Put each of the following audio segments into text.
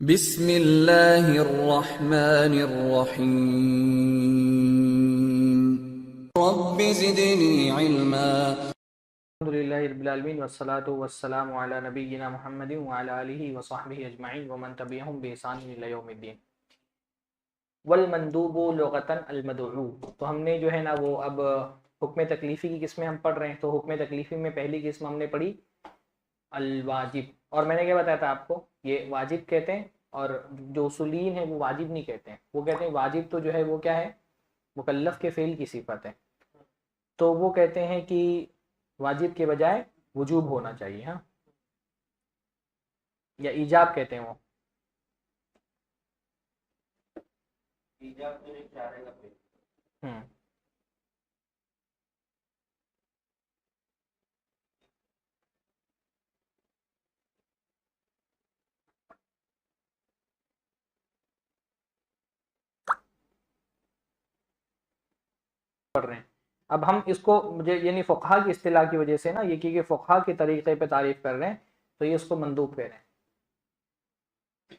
بسم اللہ الرحمن الرحیم رب زدنی علما۔ الحمدللہ رب العالمین والصلاة والسلام علی نبینا محمد وعلی آلہ وصحبہ اجمعین ومن تبعہم بإحسان الی یوم الدین۔ والمندوب لغتاً المدعو، تو ہم نے جو ہے نا وہ اب حکم تکلیفی کی قسمیں ہم پڑھ رہے ہیں، تو حکم تکلیفی میں پہلی قسم ہم نے پڑھی الواجب، اور میں نے کیا بتایا تھا آپ کو، یہ واجب کہتے ہیں، اور جو اصولین ہیں وہ واجب نہیں کہتے ہیں، وہ کہتے ہیں واجب تو جو ہے وہ کیا ہے، مکلف کے فعل کی صفت ہے، تو وہ کہتے ہیں کہ واجب کے بجائے وجوب ہونا چاہیے، ہاں، یا ایجاب کہتے ہیں وہ، ایجاب میں کیا رہے گا؟ پڑھ رہے ہیں اب ہم اس کو مجھے یعنی فقہا کی اصطلاح کی وجہ سے نا، یہ کہ فقہا کے طریقے پہ تعریف کر رہے ہیں، تو یہ اس کو مندوب کہہ رہے ہیں۔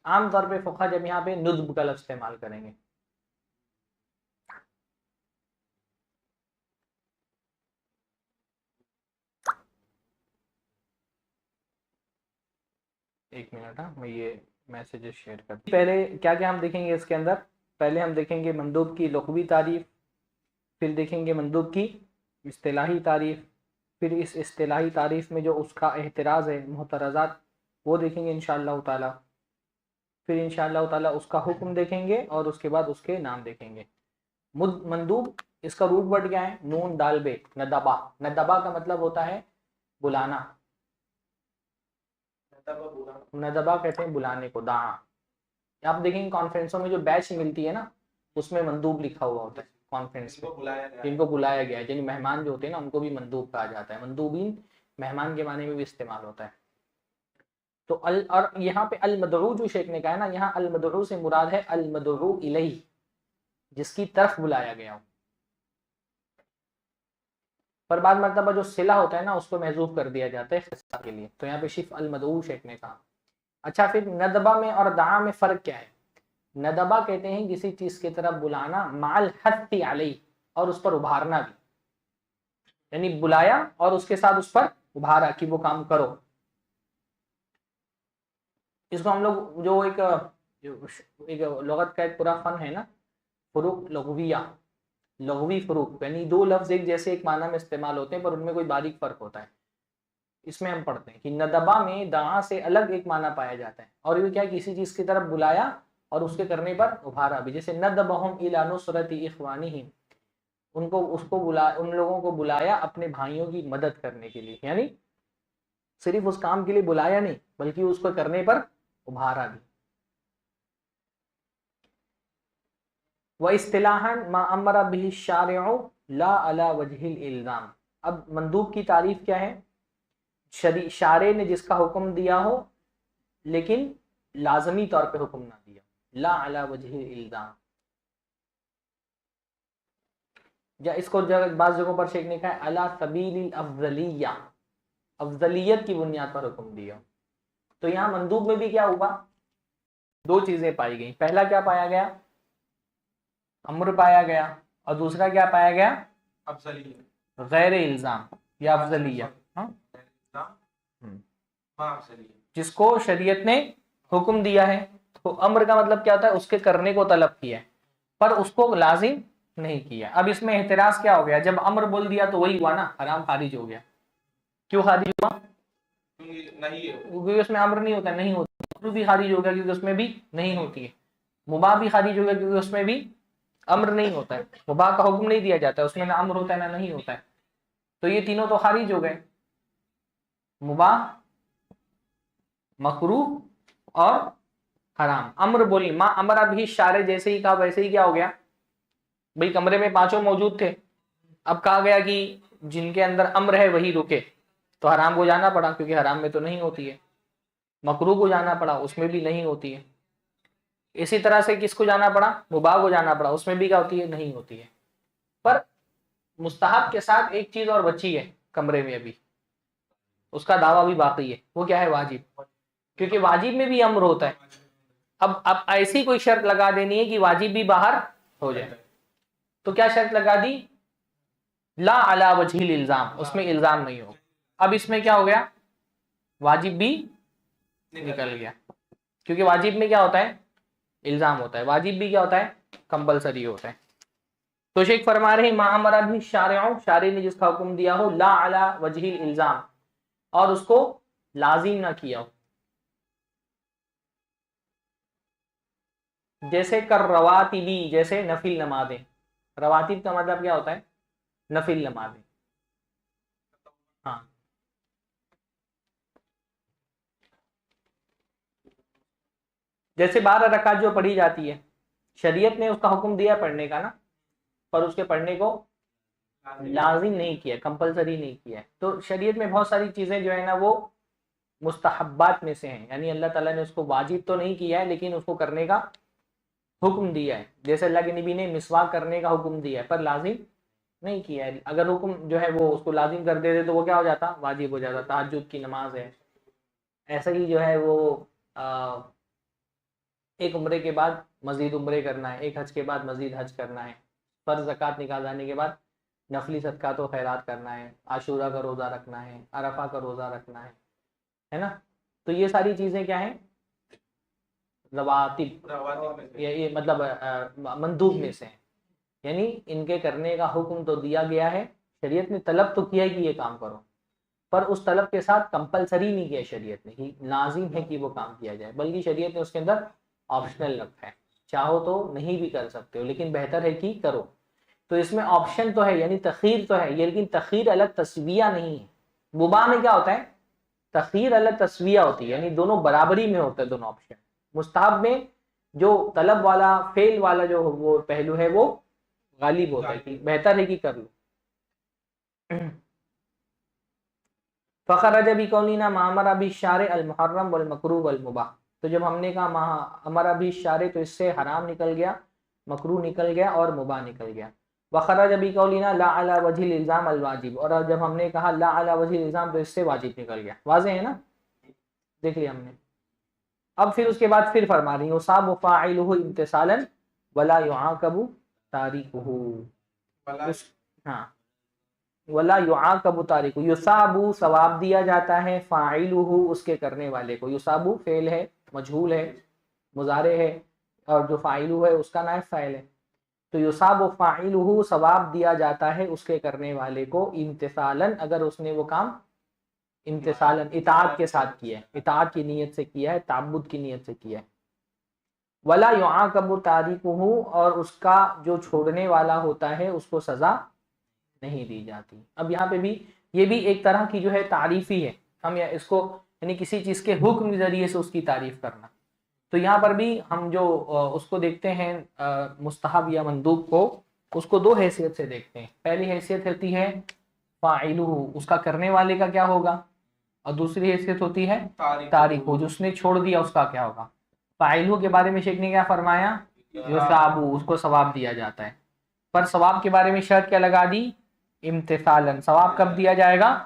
عام طور پہ فقہا جب یہاں پہ ندب کا لفظ استعمال کریں گے، ایک منٹ، ہاں میں یہ میسیج شیئر کرتا ہوں۔ پہلے کیا کیا ہم دیکھیں گے اس کے اندر، پہلے ہم دیکھیں گے مندوب کی لغوی تعریف، پھر دیکھیں گے مندوب کی اصطلاحی تعریف، پھر اس اصطلاحی تعریف میں جو اس کا احتراز ہے، محترزات، وہ دیکھیں گے انشاءاللہ تعالی، پھر انشاءاللہ تعالی اس کا حکم دیکھیں گے، اور اس کے بعد اس کے نام دیکھیں گے۔ مندوب، اس کا روٹ ورڈ کیا ہے، نون دال بے، ندبا، ندبا کا مطلب ہوتا ہے بلانا، ندبا کہتے ہیں بلانے کو، دعا۔ آپ دیکھیں کانفرنسوں میں جو بیچ ملتی ہے نا، اس میں مندوب لکھا ہوا ہوتا ہے، کانفرنس میں جن کو بلایا گیا ہے، یعنی مہمان جو ہوتے ہیں نا ان کو بھی مندوب کہا جاتا ہے، مندوبین مہمان کے معنی میں بھی استعمال ہوتا ہے۔ تو اور یہاں پہ المدعو جو شیخ نے کہا ہے نا، یہاں المدعو سے مراد ہے المدعو الیہ، جس کی طرف بلایا گیا ہو، پر بعد مرتبہ جو صلہ ہوتا ہے نا اس کو محذوف کر دیا جاتا ہے اختصار کے لیے، تو یہاں پہ صرف المدعو شیخ نے کہا۔ اچھا، پھر ندبہ میں اور دعا میں فرق کیا ہے؟ ندبہ کہتے ہیں کسی چیز کی طرف بلانا مع الحث علیہ، اور اس پر ابھارنا بھی، یعنی بلایا اور اس کے ساتھ اس پر ابھارا کہ وہ کام کرو۔ اس کو ہم لوگ جو ایک لغت کا ایک پورا فن ہے نا، فروق لغویہ، لغوی فروق، یعنی دو لفظ ایک جیسے ایک معنی میں استعمال ہوتے ہیں پر ان میں کوئی باریک فرق ہوتا ہے، اس میں ہم پڑھتے ہیں کہ ندبہ میں دعا سے الگ ایک معنی پایا جاتا ہے، اور یہ کیا کسی چیز کی طرف بلایا اور اس کے کرنے پر ابھارا بھی، جیسے ندبہم الی نصرۃ اخوانہم، ان لوگوں کو بلایا اپنے بھائیوں کی مدد کرنے کے لیے، یعنی صرف اس کام کے لیے بلایا نہیں بلکہ اس کو کرنے پر ابھارا بھی۔ وَإِصْطِلَاحًا مَا أَمَرَ بِهِ الشَّارِعُ لَا عَلَى وَجْهِ الْإِلْزَامِ، اب مندوب کی تعریف کیا ہے؟ شارع نے جس کا حکم دیا ہو لیکن لازمی طور پہ حکم نہ دیا، لا علی وجہ الالزام، یا اس کو بعض جگہوں پر شیخ نے کہا ہے علی سبیل الافضلیہ، افضلیت کی بنیاد پر حکم دیا۔ تو یہاں مندوب میں بھی کیا ہوا، دو چیزیں پائی گئیں، پہلا کیا پایا گیا، امر پایا گیا، اور دوسرا کیا پایا گیا، افضلیت، غیر الزام یا افضلیہ، جس کو شریعت نے حکم دیا ہے، تو امر کا مطلب کیا ہوتا ہے، اس کے کرنے کو طلب کیا ہے پر اس کو لازم نہیں کیا۔ اب اس میں احتراز کیا ہو گیا، جب امر بول دیا تو وہی ہوا نا، حرام خارج ہو گیا، کیوں خارج ہوا، کیونکہ اس میں امر نہیں ہوتا، نہیں ہوتا، مکروہ بھی خارج ہو گیا کیونکہ اس میں بھی نہیں ہوتی ہے، مباح بھی خارج ہو گیا کیونکہ اس میں بھی امر نہیں ہوتا ہے، مباح کا حکم نہیں دیا جاتا ہے، اس میں نہ امر ہوتا ہے نہ نہیں ہوتا ہے، تو یہ تینوں تو خارج ہو گئے، مباح، مکروہ اور حرام۔ امر بولی ما امر بھی شارع، جیسے ہی کہا ویسے ہی کیا ہو گیا، بھئی کمرے میں پانچوں موجود تھے، اب کہا گیا کہ جن کے اندر امر ہے وہی رکے، تو حرام کو جانا پڑا کیونکہ حرام میں تو نہیں ہوتی ہے، مکروہ کو جانا پڑا اس میں بھی نہیں ہوتی ہے، اسی طرح سے کس کو جانا پڑا، مباح کو جانا پڑا، اس میں بھی کیا ہوتی ہے، نہیں ہوتی ہے، پر مستحب کے ساتھ ایک چیز اور بچی ہے کمرے میں ابھی، اس کا دعویٰ بھی باقی ہے، وہ کیا ہے، واجب۔ کیونکہ واجب میں بھی امر ہوتا ہے. اب ایسی کوئی شرط لگا دینی ہے کہ واجب بھی باہر ہو جائے. تو کیا شرط لگا دی؟ لا علی وجہ الالزام، اس میں الزام نہیں ہو. اب اس میں کیا ہو گیا؟ واجب بھی نکل گیا، کیونکہ واجب میں کیا ہوتا ہے؟ الزام ہوتا ہے. واجب بھی کیا ہوتا ہے؟ کمپلسری ہوتا ہے. تو شیخ فرما رہے ہیں ما امر بھی شارع، شارع نے جس کا حکم دیا ہو لا علی وجہ الالزام، اور اس کو لازم نہ کیا ہو. جیسے کر رواتبی، جیسے نفل نمازیں. رواتب کا مطلب کیا ہوتا ہے؟ نفل نمازیں. ہاں، جیسے 12 رکعت جو پڑھی جاتی ہے، شریعت نے اس کا حکم دیا پڑھنے کا نا، پر اس کے پڑھنے کو لازم نہیں کیا، کمپلسری نہیں کیا. تو شریعت میں بہت ساری چیزیں جو ہے نا وہ مستحبات میں سے ہیں، یعنی اللہ تعالیٰ نے اس کو واجب تو نہیں کیا ہے لیکن اس کو کرنے کا حکم دیا ہے. جیسے اللہ کے نبی نے مسواک کرنے کا حکم دیا ہے پر لازم نہیں کیا ہے. اگر حکم جو ہے وہ اس کو لازم کر دیتے تو وہ کیا ہو جاتا؟ واجب ہو جاتا. تہجد کی نماز ہے. ایسا ہی جو ہے وہ ایک عمرے کے بعد مزید عمرے کرنا ہے، ایک حج کے بعد مزید حج کرنا ہے، فرض زکوٰۃ نکال جانے کے بعد نفلی صدقات و خیرات کرنا ہے، عاشورہ کا روزہ رکھنا ہے، عرفہ کا روزہ رکھنا ہے نا. تو یہ ساری چیزیں کیا ہیں؟ رواتب، یہ مطلب مندوب میں سے ہیں. یعنی ان کے کرنے کا حکم تو دیا گیا ہے، شریعت نے طلب تو کیا ہے کہ یہ کام کرو، پر اس طلب کے ساتھ کمپلسری نہیں کیا شریعت نے کہ لازم ہے کہ وہ کام کیا جائے، بلکہ شریعت نے اس کے اندر آپشنل رکھا ہے. چاہو تو نہیں بھی کر سکتے ہو لیکن بہتر ہے کہ کرو. تو اس میں آپشن تو ہے، یعنی تخیر تو ہے یہ، لیکن تخیر الگ تسویہ نہیں ہے. مباح میں کیا ہوتا ہے؟ تخیر الگ تسویہ ہوتی ہے، یعنی دونوں برابری میں ہوتے ہیں دونوں آپشن. مستحب میں جو طلب والا فعل والا جو وہ پہلو ہے وہ غالب ہوتا ہے کہ بہتر ہے کہ کر لو. فخرج بقولنا ما امر بالشارع المحرم والمکروہ والمباح. تو جب ہم نے کہا امر بالشارع تو اس سے حرام نکل گیا، مکروہ نکل گیا اور مباح نکل گیا. وخرج بقولنا لا علی وجہ الالزام الواجب، اور جب ہم نے کہا لا علی وجہ الالزام تو اس سے واجب نکل گیا. واضح ہے نا؟ دیکھ لیا ہم نے. اب پھر اس کے بعد پھر فرما رہی ہیں صاب فاعلہ امتثالا ولا يعاقب تارکہ. ہاں، ولا يعاقب تارکہ، یصاب ثواب دیا جاتا ہے، فاعلہ اس کے کرنے والے کو. یصاب فعل ہے، مجہول ہے، مضارع ہے، اور جو فاعلہ ہے اس کا نائب فاعل ہے. تو یصاب فاعلہ ثواب دیا جاتا ہے اس کے کرنے والے کو، امتثالا اگر اس نے وہ کام امتثالا اطاعت کے ساتھ کیا ہے، اطاعت کی نیت سے کیا ہے، تعبد کی نیت سے کیا ہے. ولا يعاقب تارکہ، اور اس کا جو چھوڑنے والا ہوتا ہے اس کو سزا نہیں دی جاتی. اب یہاں پہ بھی یہ بھی ایک طرح کی جو ہے تعریفی ہے، ہم اس کو یعنی کسی چیز کے حکم کے ذریعے سے اس کی تعریف کرنا. تو یہاں پر بھی ہم جو اس کو دیکھتے ہیں مستحب یا مندوب کو، اس کو دو حیثیت سے دیکھتے ہیں. پہلی حیثیت ہوتی ہے فاعلہ، اس کا کرنے والے کا کیا ہوگا، اور دوسری حیثیت ہوتی ہے تارک، جو اس نے چھوڑ دیا اس کا کیا ہوگا. فاعلہ کے بارے میں شیخ نے کیا فرمایا؟ یثاب، اس کو ثواب دیا جاتا ہے. پر ثواب کے بارے میں شرط کیا لگا دی؟ امتثالا. ثواب کب دیا جائے گا؟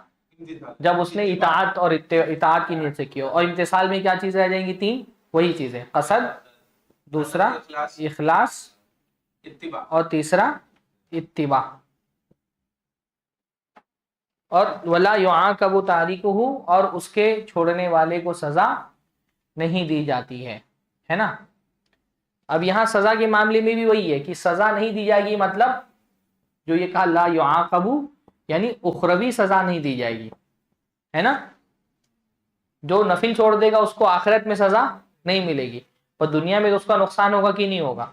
جب اس نے اطاعت اور اطاعت کی نیت سے کیا. اور امتثال میں کیا چیزیں رہ جائیں گی؟ تین وہی چیزیں، قصد، دوسرا اخلاص، اور تیسرا اتباع. اور ولا يعاقب تارکہ، اور اس کے چھوڑنے والے کو سزا نہیں دی جاتی ہے نا. اب یہاں سزا کے معاملے میں بھی وہی ہے کہ سزا نہیں دی جائے گی، مطلب جو یہ کہا لا يعاقب یعنی اخروی سزا نہیں دی جائے گی، ہے نا. جو نفل چھوڑ دے گا اس کو آخرت میں سزا نہیں ملے گی، اور دنیا میں تو اس کا نقصان ہوگا کہ نہیں ہوگا؟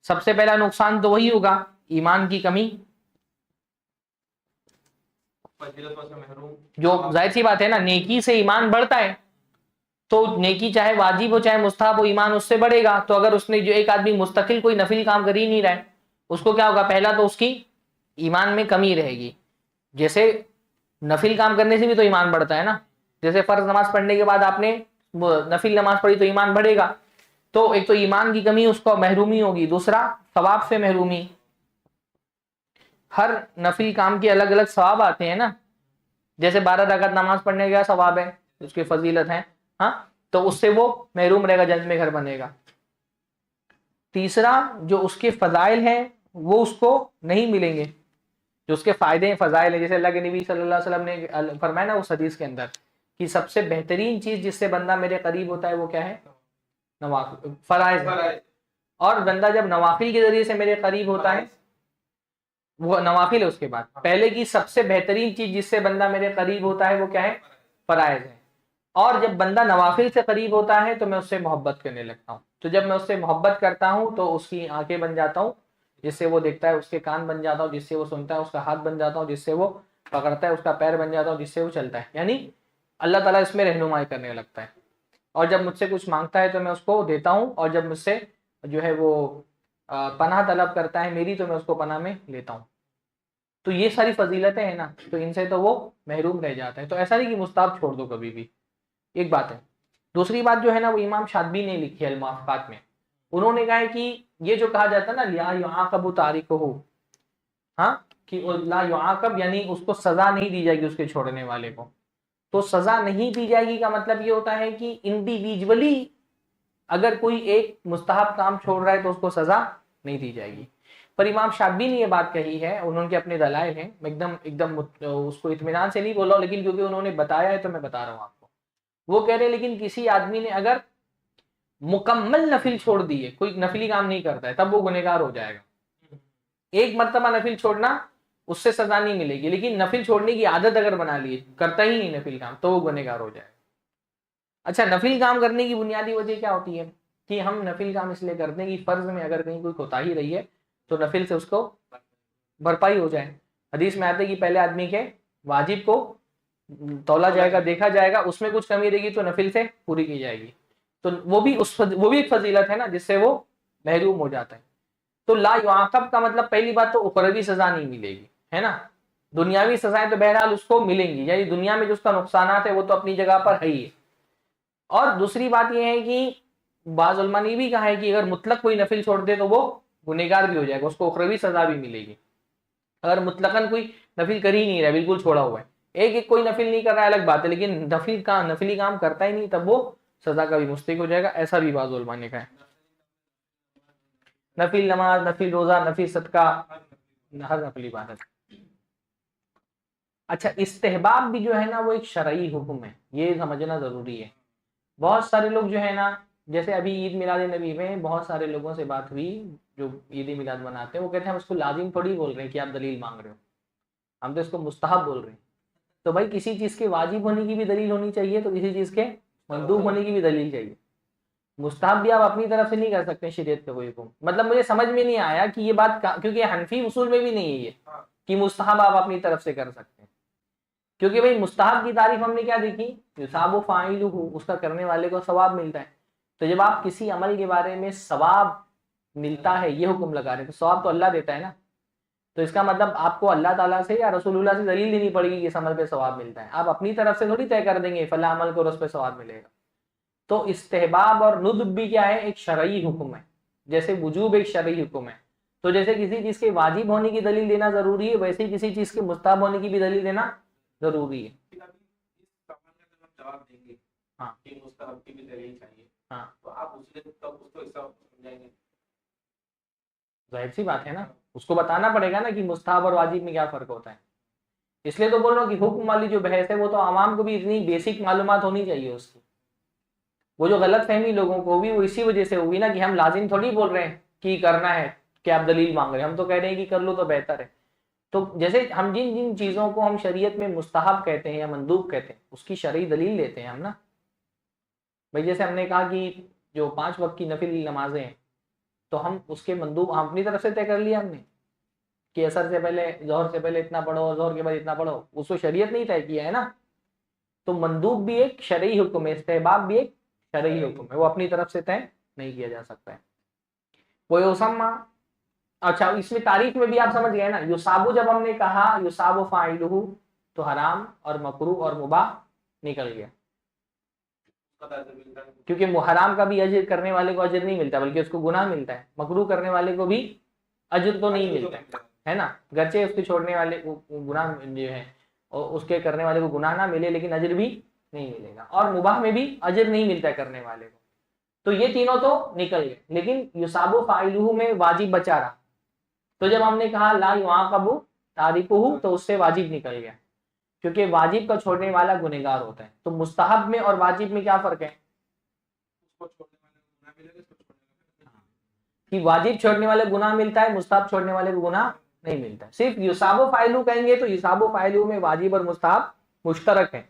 سب سے پہلا نقصان تو وہی ہوگا، ایمان کی کمی. جو ظاہر سی بات ہے نا، نیکی سے ایمان بڑھتا ہے، تو نیکی چاہے واجب ہو چاہے مستحب ہو، ایمان اس سے بڑھے گا. تو اگر اس نے جو ایک آدمی مستقل کوئی نفل کام کر ہی نہیں رہا ہے، اس کو کیا ہوگا؟ پہلا تو اس کی ایمان میں کمی رہے گی. جیسے نفل کام کرنے سے بھی تو ایمان بڑھتا ہے نا. جیسے فرض نماز پڑھنے کے بعد آپ نے نفل نماز پڑھی تو ایمان بڑھے گا. تو ایک تو ایمان کی کمی، اس کو محرومی ہوگی، دوسرا ثواب سے محرومی. ہر نفل کام کے الگ الگ ثواب آتے ہیں نا. جیسے 12 رکعت نماز پڑھنے کا ثواب ہے، اس کی فضیلت ہے، ہاں. تو اس سے وہ محروم رہے گا، جنت میں گھر بنے گا۔ تیسرا جو اس کے فضائل ہیں وہ اس کو نہیں ملیں گے، جو اس کے فائدے ہیں فضائل ہیں، جیسے اللہ کے نبی صلی اللہ علیہ وسلم نے فرمایا نا اس حدیث کے اندر کہ سب سے بہترین چیز جس سے بندہ میرے قریب ہوتا ہے وہ کیا ہے؟ نوافل، فرائض ہے۔ اور بندہ جب نوافل کے ذریعے سے میرے قریب ہوتا ہے، وہ نوافل ہے اس کے بعد، پہلے کی سب سے بہترین چیز جس سے بندہ میرے قریب ہوتا ہے وہ کیا ہے؟ فرائض ہے۔ اور جب بندہ نوافل سے قریب ہوتا ہے تو میں اس سے محبت کرنے لگتا ہوں، تو جب میں اس سے محبت کرتا ہوں تو اس کی آنکھیں بن جاتا ہوں جس سے وہ دیکھتا ہے، اس کے کان بن جاتا ہوں جس سے وہ سنتا ہے، اس کا ہاتھ بن جاتا ہوں جس سے وہ پکڑتا ہے، اس کا پیر بن جاتا ہوں جس سے وہ چلتا ہے، یعنی اللہ تعالیٰ اس میں رہنمائی کرنے لگتا ہے۔ اور جب مجھ سے کچھ مانگتا ہے تو میں اس کو دیتا ہوں، اور جب مجھ سے جو ہے وہ پناہ طلب کرتا ہے میری تو میں اس کو پناہ میں لیتا ہوں۔ تو یہ ساری فضیلتیں ہیں نا، تو ان سے تو وہ محروم رہ جاتا ہے۔ تو ایسا نہیں کہ مستحب چھوڑ دو کبھی بھی، ایک بات ہے۔ دوسری بات جو ہے نا وہ امام شاطبی نے لکھی ہے الموافقات میں، انہوں نے کہا ہے کہ یہ جو کہا جاتا ہے نا لا یعاقب تارکہ، ہاں کہ لا یعاقب یعنی اس کو سزا نہیں دی جائے گی اس کے چھوڑنے والے کو، تو سزا نہیں دی جائے گی کا مطلب یہ ہوتا ہے کہ انڈیویجولی اگر کوئی ایک مستحب کام چھوڑ رہا ہے تو اس کو سزا نہیں دی جائے گی۔ پر امام شاطبی نے یہ بات کہی ہے، انہوں کے اپنے دلائل ہیں، میں ایک دم اس کو اطمینان سے نہیں بولا ہوں، لیکن کیونکہ انہوں نے بتایا ہے تو میں بتا رہا ہوں آپ کو۔ وہ کہہ رہے ہیں لیکن کسی آدمی نے اگر مکمل نفل چھوڑ دیے، کوئی نفلی کام نہیں کرتا ہے، تب وہ گنہگار ہو جائے گا۔ ایک مرتبہ نفل چھوڑنا اس سے سزا نہیں ملے گی، لیکن نفل چھوڑنے کی عادت اگر بنا لی، کرتا ہی نہیں نفل کام، تو وہ گنہگار ہو جائے گا۔ اچھا، نفل کام کرنے کی بنیادی وجہ کیا ہوتی ہے کہ ہم نفل کام اس لیے کرتے ہیں کہ فرض میں اگر کہیں کوئی کوتاہی رہی ہے تو نفل سے اس کو بھرپائی ہو جائے۔ حدیث میں آتا ہے کہ پہلے آدمی کے واجب کو تولا جائے گا، دیکھا جائے گا، اس میں کچھ کمی رہے گی تو نفل سے پوری کی جائے گی، تو وہ بھی ایک فضیلت ہے نا جس سے وہ محروم ہو جاتا ہے۔ تو لا یعاقب کا مطلب پہلی بات تو اخروی سزا نہیں ملے گی، ہے نا، دنیاوی سزائیں تو بہرحال اس کو ملیں گی، یعنی دنیا میں جو اس کا نقصانات ہے وہ تو اپنی جگہ پر ہے ہی ہے۔ اور دوسری بات یہ ہے کہ بعض علماء نے بھی کہا ہے کہ اگر مطلق کوئی نفل چھوڑ دے تو وہ گنہگار بھی ہو جائے گا، اس کو اخروی سزا بھی ملے گی۔ اگر مطلقاً کوئی نفل کر ہی نہیں رہا، بالکل چھوڑا ہوا ہے، ایک کوئی نفل نہیں کر رہا ہے الگ بات ہے، لیکن نفلی کام کرتا ہی نہیں، تب وہ سزا کا بھی مستحق ہو جائے گا، ایسا بھی بعض علماء نے کہا ہے۔ نفل نماز، نفل روزہ، نفل صدقہ، ہر نفلی عبادت۔ اچھا، استحباب بھی جو ہے نا وہ ایک شرعی حکم ہے، یہ سمجھنا ضروری ہے۔ بہت سارے لوگ جو ہے نا، جیسے ابھی عید میلاد نبی میں بہت سارے لوگوں سے بات ہوئی جو عید میلاد مناتے ہیں، وہ کہتے ہیں ہم اس کو لازم تھوڑی بول رہے ہیں کہ آپ دلیل مانگ رہے ہو، ہم تو اس کو مستحب بول رہے ہیں۔ تو بھائی کسی چیز کے واجب ہونے کی بھی دلیل ہونی چاہیے، تو کسی چیز کے مندوب ہونے کی بھی دلیل چاہیے۔ مستحب بھی آپ اپنی طرف سے نہیں کر سکتے شریعت پہ کوئی حکم، مطلب مجھے سمجھ میں نہیں آیا کہ یہ بات کیونکہ حنفی اصول میں بھی نہیں ہے یہ کہ مستحب آپ اپنی طرف سے کر سکتے ہیں، کیونکہ بھائی مستحب کی تعریف ہم نے کیا دیکھی، یثاب فاعلہ، اس کا کرنے والے کو ثواب ملتا ہے۔ تو جب آپ کسی عمل کے بارے میں ثواب ملتا ہے یہ حکم لگا رہے ہیں، تو ثواب تو اللہ دیتا ہے نا، تو اس کا مطلب آپ کو اللہ تعالیٰ سے یا رسول اللہ سے دلیل دینی پڑے گی کہ اس عمل پہ ثواب ملتا ہے، آپ اپنی طرف سے تھوڑی طے کر دیں گے فلاں عمل کو اس پہ ثواب ملے گا۔ تو استحباب اور ندب بھی کیا ہے، ایک شرعی حکم ہے، جیسے وجوب ایک شرعی حکم ہے۔ تو جیسے کسی چیز کے واجب ہونے کی دلیل دینا ضروری ہے، ویسے ہی کسی چیز کے مستحب ہونے کی بھی دلیل دینا ضروری ہے۔ جواب دیں گے ہاں کہ مستحب کی بھی دلیل چاہیے، ہاں، تو آپ اس کو ایسا سمجھائیں گے؟ ظاہر سی بات ہے نا، اس کو بتانا پڑے گا نا کہ مستحب اور واجب میں کیا فرق ہوتا ہے۔ اس لیے تو بول رہا ہوں کہ حکم والی جو بحث ہے وہ تو عوام کو بھی اتنی بیسک معلومات ہونی چاہیے اس کی۔ وہ جو غلط فہمی لوگوں کو بھی وہ اسی وجہ سے ہوئی نا کہ ہم لازم تھوڑی بول رہے ہیں کہ کرنا ہے، کہ آپ دلیل مانگ رہے ہیں، ہم تو کہہ رہے ہیں کہ کر لو تو بہتر ہے۔ تو جیسے ہم جن جن چیزوں کو ہم شریعت میں مستحب کہتے ہیں یا مندوب کہتے ہیں اس کی شرعی دلیل لیتے ہیں ہم نا۔ بھائی جیسے ہم نے کہا کہ جو 5 وقت کی نفل نمازیں ہیں تو ہم اس کے مندوب ہم اپنی طرف سے طے کر لیا ہم نے کہ عصر سے پہلے، ظہر سے پہلے اتنا پڑھو اور ظہر کے بعد اتنا پڑھو، اس کو شریعت نہیں طے کیا ہے نا۔ تو مندوب بھی ایک شرعی حکم ہے، استحباب بھی ایک شرعی حکم ہے، وہ اپنی طرف سے طے نہیں کیا جا سکتا ہے۔ وہ یسمى، اچھا اس میں تعریف میں بھی آپ سمجھ گئے نا، یصاب جب ہم نے کہا یصاب فاعلہ تو حرام اور مکروہ اور مباح نکل گیا، کیونکہ حرام کا بھی اجر کرنے والے کو اجر نہیں ملتا بلکہ اس کو گناہ ملتا ہے، مکروہ کرنے والے کو بھی اجر تو نہیں ملتا ہے نا، گرچہ اس کے چھوڑنے والے کو گناہ جو ہے اور اس کے کرنے والے کو گناہ نہ ملے لیکن اجر بھی نہیں ملے گا، اور مباح میں بھی اجر نہیں ملتا ہے کرنے والے کو. تو یہ تینوں تو نکل گئے، لیکن یصاب فاعلہ میں واجب بچا رہا. تو جب ہم نے کہا لا یعاقب تارکہ تو اس سے واجب نکل گیا، کیونکہ واجب کا چھوڑنے والا گنہگار ہوتا ہے. تو مستحب میں اور واجب میں کیا فرق ہے؟ اس کو چھوڑنے والے کو گناہ ملے گا، اس کو چھوڑنے والے کو کہ واجب چھوڑنے والے گناہ ملتا ہے، مستحب چھوڑنے والے کو گناہ نہیں ملتا ہے. صرف یصاب و فاعلہ کہیں گے تو یصاب و فاعلہ میں واجب اور مستحب مشترک ہیں.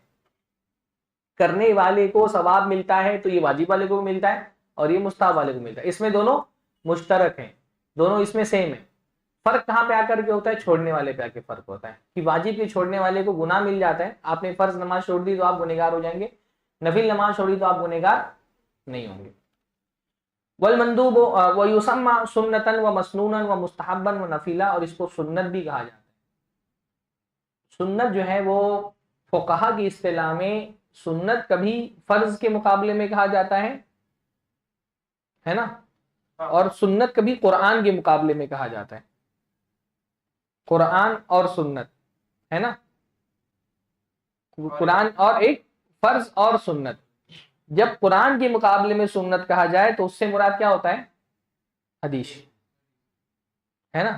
کرنے والے کو ثواب ملتا ہے تو یہ واجب والے کو ملتا ہے اور یہ مستحب والے کو ملتا ہے. اس میں دونوں مشترک ہیں، دونوں اس میں سیم ہیں. فرق کہاں پہ آ کر کے ہوتا ہے؟ چھوڑنے والے پہ آ کے فرق ہوتا ہے کہ واجب کے چھوڑنے والے کو گناہ مل جاتا ہے. آپ نے فرض نماز چھوڑ دی تو آپ گنہگار ہو جائیں گے، نفل نماز چھوڑی تو آپ گنہگار نہیں ہوں گے. والمندوب ویسمى سنتا ومسنونا ومستحبا ونفیلا، اور اس کو سنت بھی کہا جاتا ہے. سنت جو ہے وہ فقہا کی اصطلاح میں سنت کبھی فرض کے مقابلے میں کہا جاتا ہے نا، اور سنت کبھی قرآن کے مقابلے میں کہا جاتا ہے. قرآن اور سنت ہے نا، قرآن اور ایک فرض اور سنت. جب قرآن کے مقابلے میں سنت کہا جائے تو اس سے مراد کیا ہوتا ہے؟ حدیث ہے نا.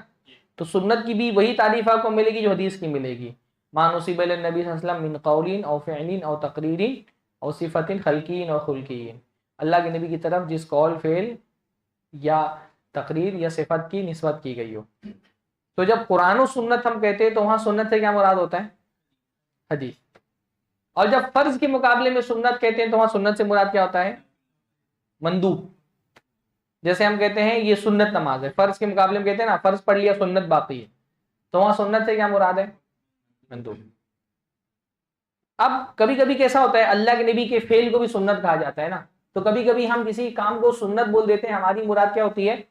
تو سنت کی بھی وہی تعریف آپ کو ملے گی جو حدیث کی ملے گی. ما نسب الی النبی صلی اللہ علیہ وسلم من قول او فعل او تقریر او صفت خلقی او خلقی، اللہ کے نبی کی طرف جس قول، فعل یا تقریر یا صفت کی نسبت کی گئی ہو. تو جب قرآن و سنت ہم کہتے ہیں تو وہاں سنت سے کیا مراد ہوتا ہے؟ حدیث. اور جب فرض کے مقابلے میں سنت کہتے ہیں تو وہاں سنت سے مراد کیا ہوتا ہے؟ مندوب. جیسے ہم کہتے ہیں یہ سنت نماز ہے، فرض کے مقابلے میں کہتے ہیں نا فرض پڑھ لیا سنت باقی ہے، تو وہاں سنت سے کیا مراد ہے؟ مندوب. اب کبھی کبھی کیسا ہوتا ہے اللہ کے نبی کے فعل کو بھی سنت کہا جاتا ہے نا، تو کبھی کبھی ہم کسی کام کو سنت بول دیتے ہیں، ہماری مراد کیا ہوتی ہے؟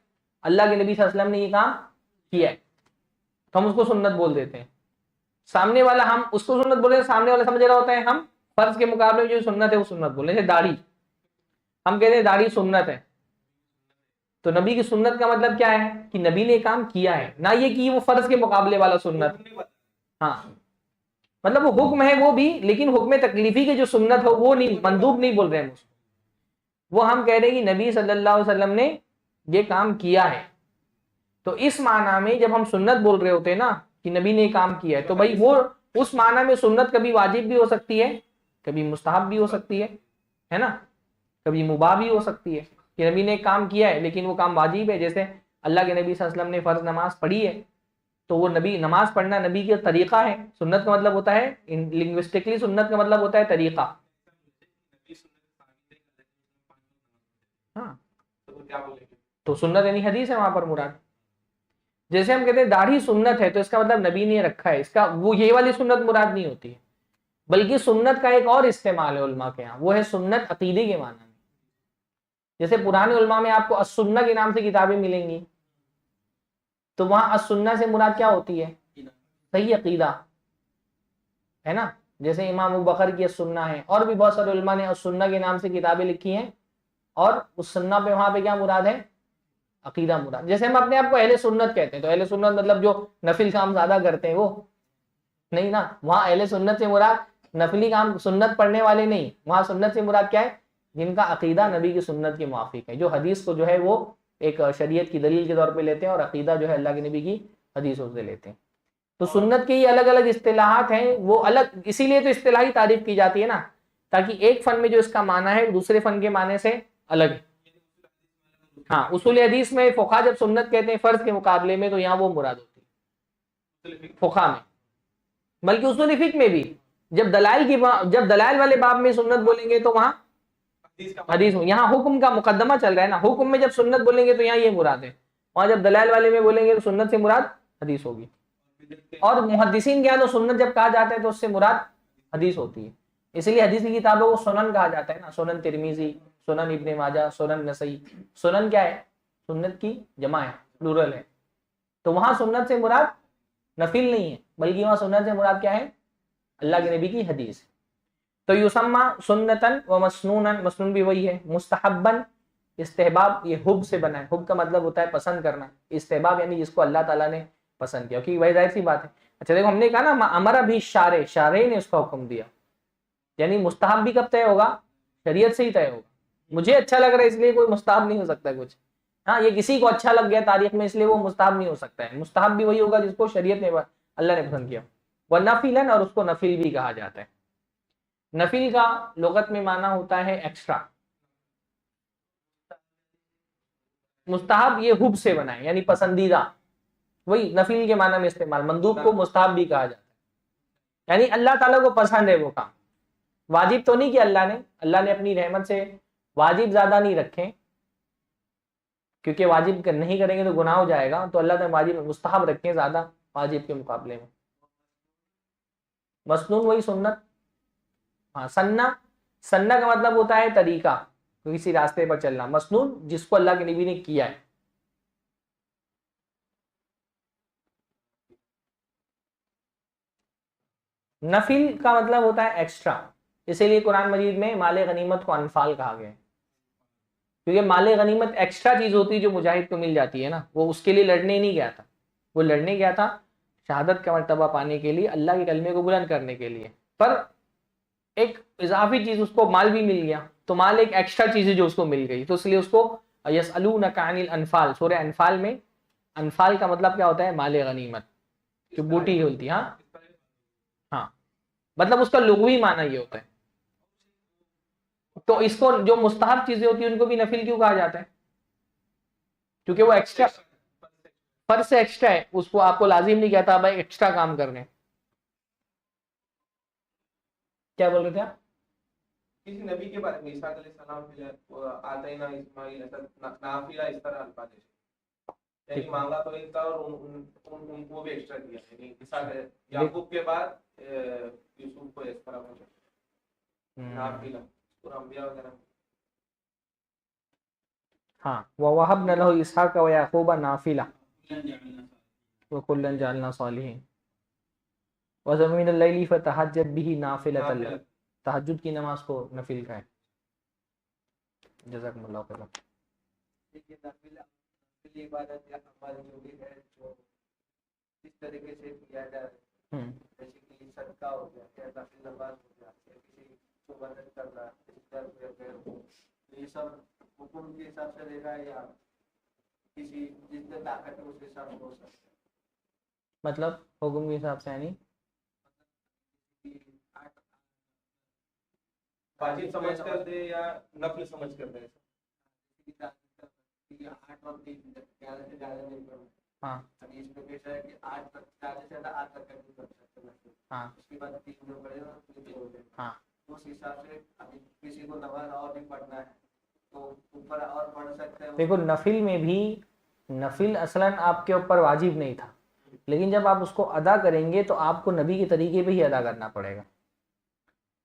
اللہ کے نبی صلی اللہ علیہ وسلم نے یہ کام کیا ہے تو ہم اس کو سنت بول دیتے ہیں. سامنے والا ہم اس کو سنت بولے، سامنے والا سمجھ رہا ہوتا ہے ہم فرض کے مقابلے میں جو سنت ہے وہ سنت بولے. جیسے داڑھی، ہم کہتے ہیں داڑھی سنت ہے، تو نبی کی سنت کا مطلب کیا ہے؟ کہ نبی نے کام کیا ہے، نہ یہ کہ وہ فرض کے مقابلے والا سنت. ہاں مطلب وہ حکم ہے وہ بھی، لیکن حکم تکلیفی کے جو سنت ہو وہ نہیں، مندوب نہیں بول رہے ہیں. وہ ہم کہہ رہے ہیں کہ نبی صلی اللہ علیہ وسلم نے یہ کام کیا ہے. تو اس معنی میں جب ہم سنت بول رہے ہوتے ہیں نا کہ نبی نے کام کیا ہے، تو بھائی وہ اس معنی میں سنت کبھی واجب بھی ہو سکتی ہے، کبھی مستحب بھی ہو سکتی ہے نا، کبھی مباح بھی ہو سکتی ہے کہ نبی نے کام کیا ہے لیکن وہ کام واجب ہے. جیسے اللہ کے نبی صلی اللہ علیہ وسلم نے فرض نماز پڑھی ہے تو وہ نبی نماز پڑھنا نبی کا طریقہ ہے. سنت کا مطلب ہوتا ہے لنگوسٹکلی سنت کا مطلب ہوتا ہے طریقہ. ہاں تو سنت یعنی حدیث ہے وہاں پر مراد. جیسے ہم کہتے ہیں داڑھی سنت ہے تو اس کا مطلب نبی نے رکھا ہے، اس کا وہ یہ والی سنت مراد نہیں ہوتی ہے، بلکہ سنت کا ایک اور استعمال ہے علماء کے ہاں، وہ ہے سنت عقیدے کے معنی میں. جیسے پرانے علماء میں آپ کو السنہ کے نام سے کتابیں ملیں گی، تو وہاں السنہ سے مراد کیا ہوتی ہے؟ صحیح عقیدہ ہے نا. جیسے امام ابوبکر کی السنہ ہے، اور بھی بہت سارے علماء نے السنہ کے نام سے کتابیں لکھی ہیں، اور اس سنہ پہ وہاں پہ کیا مراد ہے؟ عقیدہ مراد. جیسے ہم اپنے آپ کو اہل سنت کہتے ہیں تو اہل سنت مطلب جو نفل کام زیادہ کرتے ہیں وہ نہیں نا، وہاں اہل سنت سے مراد نفلی کام سنت پڑھنے والے نہیں، وہاں سنت سے مراد کیا ہے؟ جن کا عقیدہ نبی کی سنت کے موافق ہے، جو حدیث کو جو ہے وہ ایک شریعت کی دلیل کے طور پہ لیتے ہیں اور عقیدہ جو ہے اللہ کے نبی کی حدیثوں سے لیتے ہیں. تو سنت کے یہ الگ الگ اصطلاحات ہیں، وہ الگ اسی لیے تو اصطلاحی تعریف کی جاتی ہے نا، تاکہ ایک فن میں جو اس کا معنی ہے دوسرے فن کے معنی سے الگ ہے. ہاں اصول حدیث میں فقہا جب سنت کہتے ہیں فرض کے مقابلے میں تو یہاں وہ مراد ہوتی ہے فقہا میں. بلکہ اصول فقہ میں بھی جب دلائل والے باب میں سنت بولیں گے تو وہاں حدیث میں، یہاں حکم کا مقدمہ چل رہا ہے نا، حکم میں جب سنت بولیں گے تو یہاں یہ مراد ہے، وہاں جب دلائل والے میں بولیں گے تو سنت سے مراد حدیث ہوگی. اور محدثین کے یہاں تو سنت جب کہا جاتا ہے تو اس سے مراد حدیث ہوتی ہے. اس لیے حدیث کی کتابوں کو سنن کہا جاتا ہے نا، سنن ترمذی، سنن ابن ماجہ، سنن نسائی. سنن کیا ہے؟ سنت کی جمع ہے، پلورل ہے. تو وہاں سنت سے مراد نفل نہیں ہے، بلکہ وہاں سنت سے مراد کیا ہے؟ اللہ کے نبی کی حدیث. تو یسمى سنتن و مسنونا، مسنون بھی وہی ہے. مستحبن استحباب، یہ حب سے بنا ہے، حب کا مطلب ہوتا ہے پسند کرنا، استحباب یعنی جس کو اللہ تعالیٰ نے پسند کیا، کیونکہ وہی ظاہر سی بات ہے. اچھا دیکھو ہم نے کہا نا امر بھی شارع نے اس کا حکم دیا، یعنی مستحب بھی کب طے ہوگا؟ شریعت سے ہی طے ہوگا. مجھے اچھا لگ رہا ہے اس لیے کوئی مستحب نہیں ہو سکتا کچھ. ہاں یہ کسی کو اچھا لگ گیا تاریخ میں اس لیے وہ مستحب نہیں ہو سکتا ہے. مستحب بھی وہی ہوگا جس کو شریعت نے اللہ نے پسند کیا. وہ نفیلن، اور اس کو نفل بھی کہا جاتا ہے. نفل کا لغت میں معنی ہوتا ہے ایکسٹرا. مستحب یہ حب سے بنا ہے یعنی پسندیدہ، وہی نفل کے معنی میں استعمال. مندوب کو مستحب بھی کہا جاتا ہے یعنی اللہ تعالیٰ کو پسند ہے وہ کام. واجب تو نہیں کہ اللہ نے اپنی رحمت سے واجب زیادہ نہیں رکھے، کیونکہ واجب نہیں کریں گے تو گناہ ہو جائے گا، تو اللہ نے واجب مستحب رکھے زیادہ واجب کے مقابلے میں. مسنون وہی سنت. ہاں سنہ کا مطلب ہوتا ہے طریقہ، کسی راستے پر چلنا. مسنون جس کو اللہ کے نبی نے کیا ہے. نفل کا مطلب ہوتا ہے ایکسٹرا، اسی لیے قرآن مجید میں مال غنیمت کو انفال کہا گیا ہے، کیونکہ مال غنیمت ایکسٹرا چیز ہوتی ہے جو مجاہد کو مل جاتی ہے نا. وہ اس کے لیے لڑنے نہیں گیا تھا، وہ لڑنے گیا تھا شہادت کا مرتبہ پانے کے لیے، اللہ کے کلمے کو بلند کرنے کے لیے. پر ایک اضافی چیز اس کو مال بھی مل گیا، تو مال ایک ایکسٹرا چیز ہے جو اس کو مل گئی، تو اس لیے اس کو یسألونک عن الانفال، سورہ انفال میں انفال کا مطلب کیا ہوتا ہے؟ مال غنیمت، جو بوٹی ہوتی ہے. ہاں مطلب اس کا لغوی معنی یہ ہوتا ہے. تو اس کو جو مستحب چیزیں ہوتی ہیں ان کو بھی نفل کیوں کہا جاتا ہے؟ کیونکہ وہ ایکسٹرا فرض سے ایکسٹرا ہے، اس کو آپ کو لازم نہیں کہتا بھائی ایکسٹرا کام کرنے. کیا بول رہے تھے آپ؟ کسی نبی کے بارے میں عیسیٰ علیہ السلام کے آتینا اسماعیل نافلہ اس طرح الفاظ ہے، یعنی مانگا تو ایک تھا اور ان کو بھی ایکسٹرا دیا، یعنی عیسیٰ یعقوب کے بعد یوسف کو اس طرح نافلہ اور انبیاء وغیرہ. ہاں وَوَهَبْنَا لَهُ إِسْحَاقَ وَيَعْقُوبَ نَافِلَةً وَكُلًّا جَعَلْنَا صَالِحِينَ وَمِنَ اللَّيْلِ فَتَهَجَّدْ بِهِ نَافِلَةً لَكَ. تہجد کی نماز کو نفل کا ہے. جزاکم اللہ خیر. نفل عبادت یا عمل جو بھی ہے جو اس طریقے سے کیا جائے، جیسے کہ صدقہ ہو گیا یا نفل نماز ہو گیا یا کسی کو مدد کرنا، یہ سب حکم کے حساب سے دے گا یا کسی جتنے طاقت ہے اس حساب سے ہو سکتا ہے؟ مطلب حکم کے حساب سے یعنی واجب سمجھ کر دے یا نفل سمجھ کر دے. ہاں حدیث میں پیش ہے کہ 8 تک زیادہ سے زیادہ 8 تک کر سکتے ہیں. ہاں اس کے بعد 3 جو پڑے گا 3 ہو جائے. ہاں اس حساب سے ابھی کسی کو نماز اور بھی پڑھنا ہے تو اوپر اور پڑھ سکتے ہیں. دیکھو نفل میں بھی نفل اصلاً آپ کے اوپر واجب نہیں تھا، لیکن جب آپ اس کو ادا کریں گے تو آپ کو نبی کے طریقے پہ ہی ادا کرنا پڑے گا.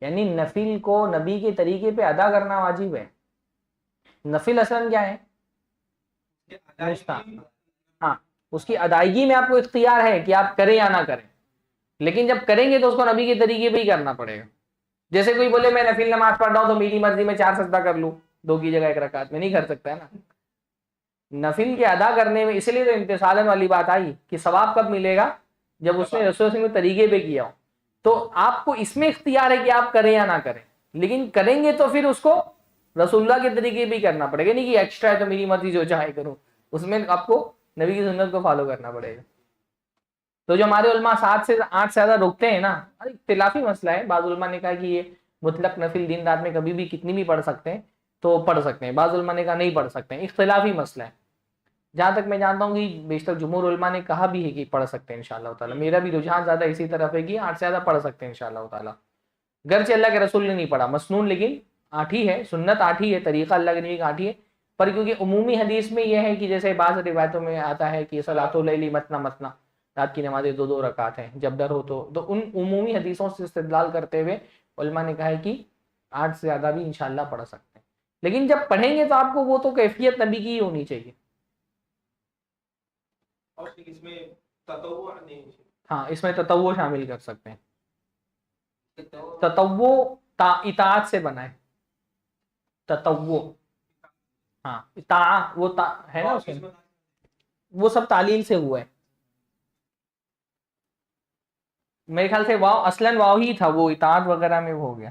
یعنی نفل کو نبی کے طریقے پہ ادا کرنا واجب ہے. نفل اصلاً کیا ہے؟ ہاں اس کی ادائیگی میں آپ کو اختیار ہے کہ آپ کریں یا نہ کریں، لیکن جب کریں گے تو اس کو نبی کے طریقے پہ ہی کرنا پڑے گا. جیسے کوئی بولے میں نفل نماز پڑھ رہا ہوں تو میری مرضی میں 4 سجدہ کر لوں 2 کی جگہ 1 رکعت میں، نہیں کر سکتا ہے نا. نفل کے ادا کرنے میں اسی لیے تو امتثالن والی بات آئی کہ ثواب کب ملے گا؟ جب اس نے رسول کے طریقے پہ کیا ہو. تو آپ کو اس میں اختیار ہے کہ آپ کریں یا نہ کریں، لیکن کریں گے تو پھر اس کو رسول اللہ کے طریقے پہ ہی کرنا پڑے گا، نہیں کہ ایکسٹرا ہے تو میری مرضی جو چاہے کروں. اس میں آپ کو نبی کی سنت کو فالو کرنا پڑے گا. تو جو ہمارے علماء 7 سے 8 سے زیادہ روکتے ہیں نا، اختلافی مسئلہ ہے. بعض علماء نے کہا کہ یہ مطلق نفل دن رات میں کبھی بھی کتنی بھی پڑھ سکتے ہیں تو پڑھ سکتے ہیں، بعض علماء نے کہا نہیں پڑھ سکتے ہیں. اختلافی مسئلہ ہے. جہاں تک میں جانتا ہوں کہ بیشتر جمہور علماء نے کہا بھی ہے کہ پڑھ سکتے ہیں انشاءاللہ تعالیٰ. میرا بھی رجحان زیادہ اسی طرف ہے کہ 8 سے زیادہ پڑھ سکتے ہیں انشاءاللہ تعالیٰ. گرچہ اللہ کے رسول نے نہیں پڑھا مسنون، لیکن 8 ہی ہے، سنت 8 ہی ہے، طریقہ اللہ کے نبی کا 8 ہی ہے. پر کیونکہ عمومی حدیث میں یہ ہے کہ جیسے بعض روایتوں میں آتا ہے کہ صلاۃ اللیل مثنی مثنی، رات کی نمازیں 2 رکعت ہیں جب ڈر ہو تو ان عمومی حدیثوں سے استدلال کرتے ہوئے علماء نے کہا ہے کہ 8 سے زیادہ بھی انشاءاللہ پڑھ سکتے ہیں. لیکن جب پڑھیں گے تو آپ کو وہ تو کیفیت نبی کی ہی ہونی چاہیے. اور اس میں تطوع نہیں. ہاں اس میں تطوع شامل کر سکتے ہیں. تطوع اطاعت سے بنا ہے. تطوع ہاں اطاعت وہ ہے نا، اس میں وہ سب تعلیل سے ہوا ہے. میرے خیال سے واو اصلاً واو ہی تھا، وہ اطاعت وغیرہ میں ہو گیا.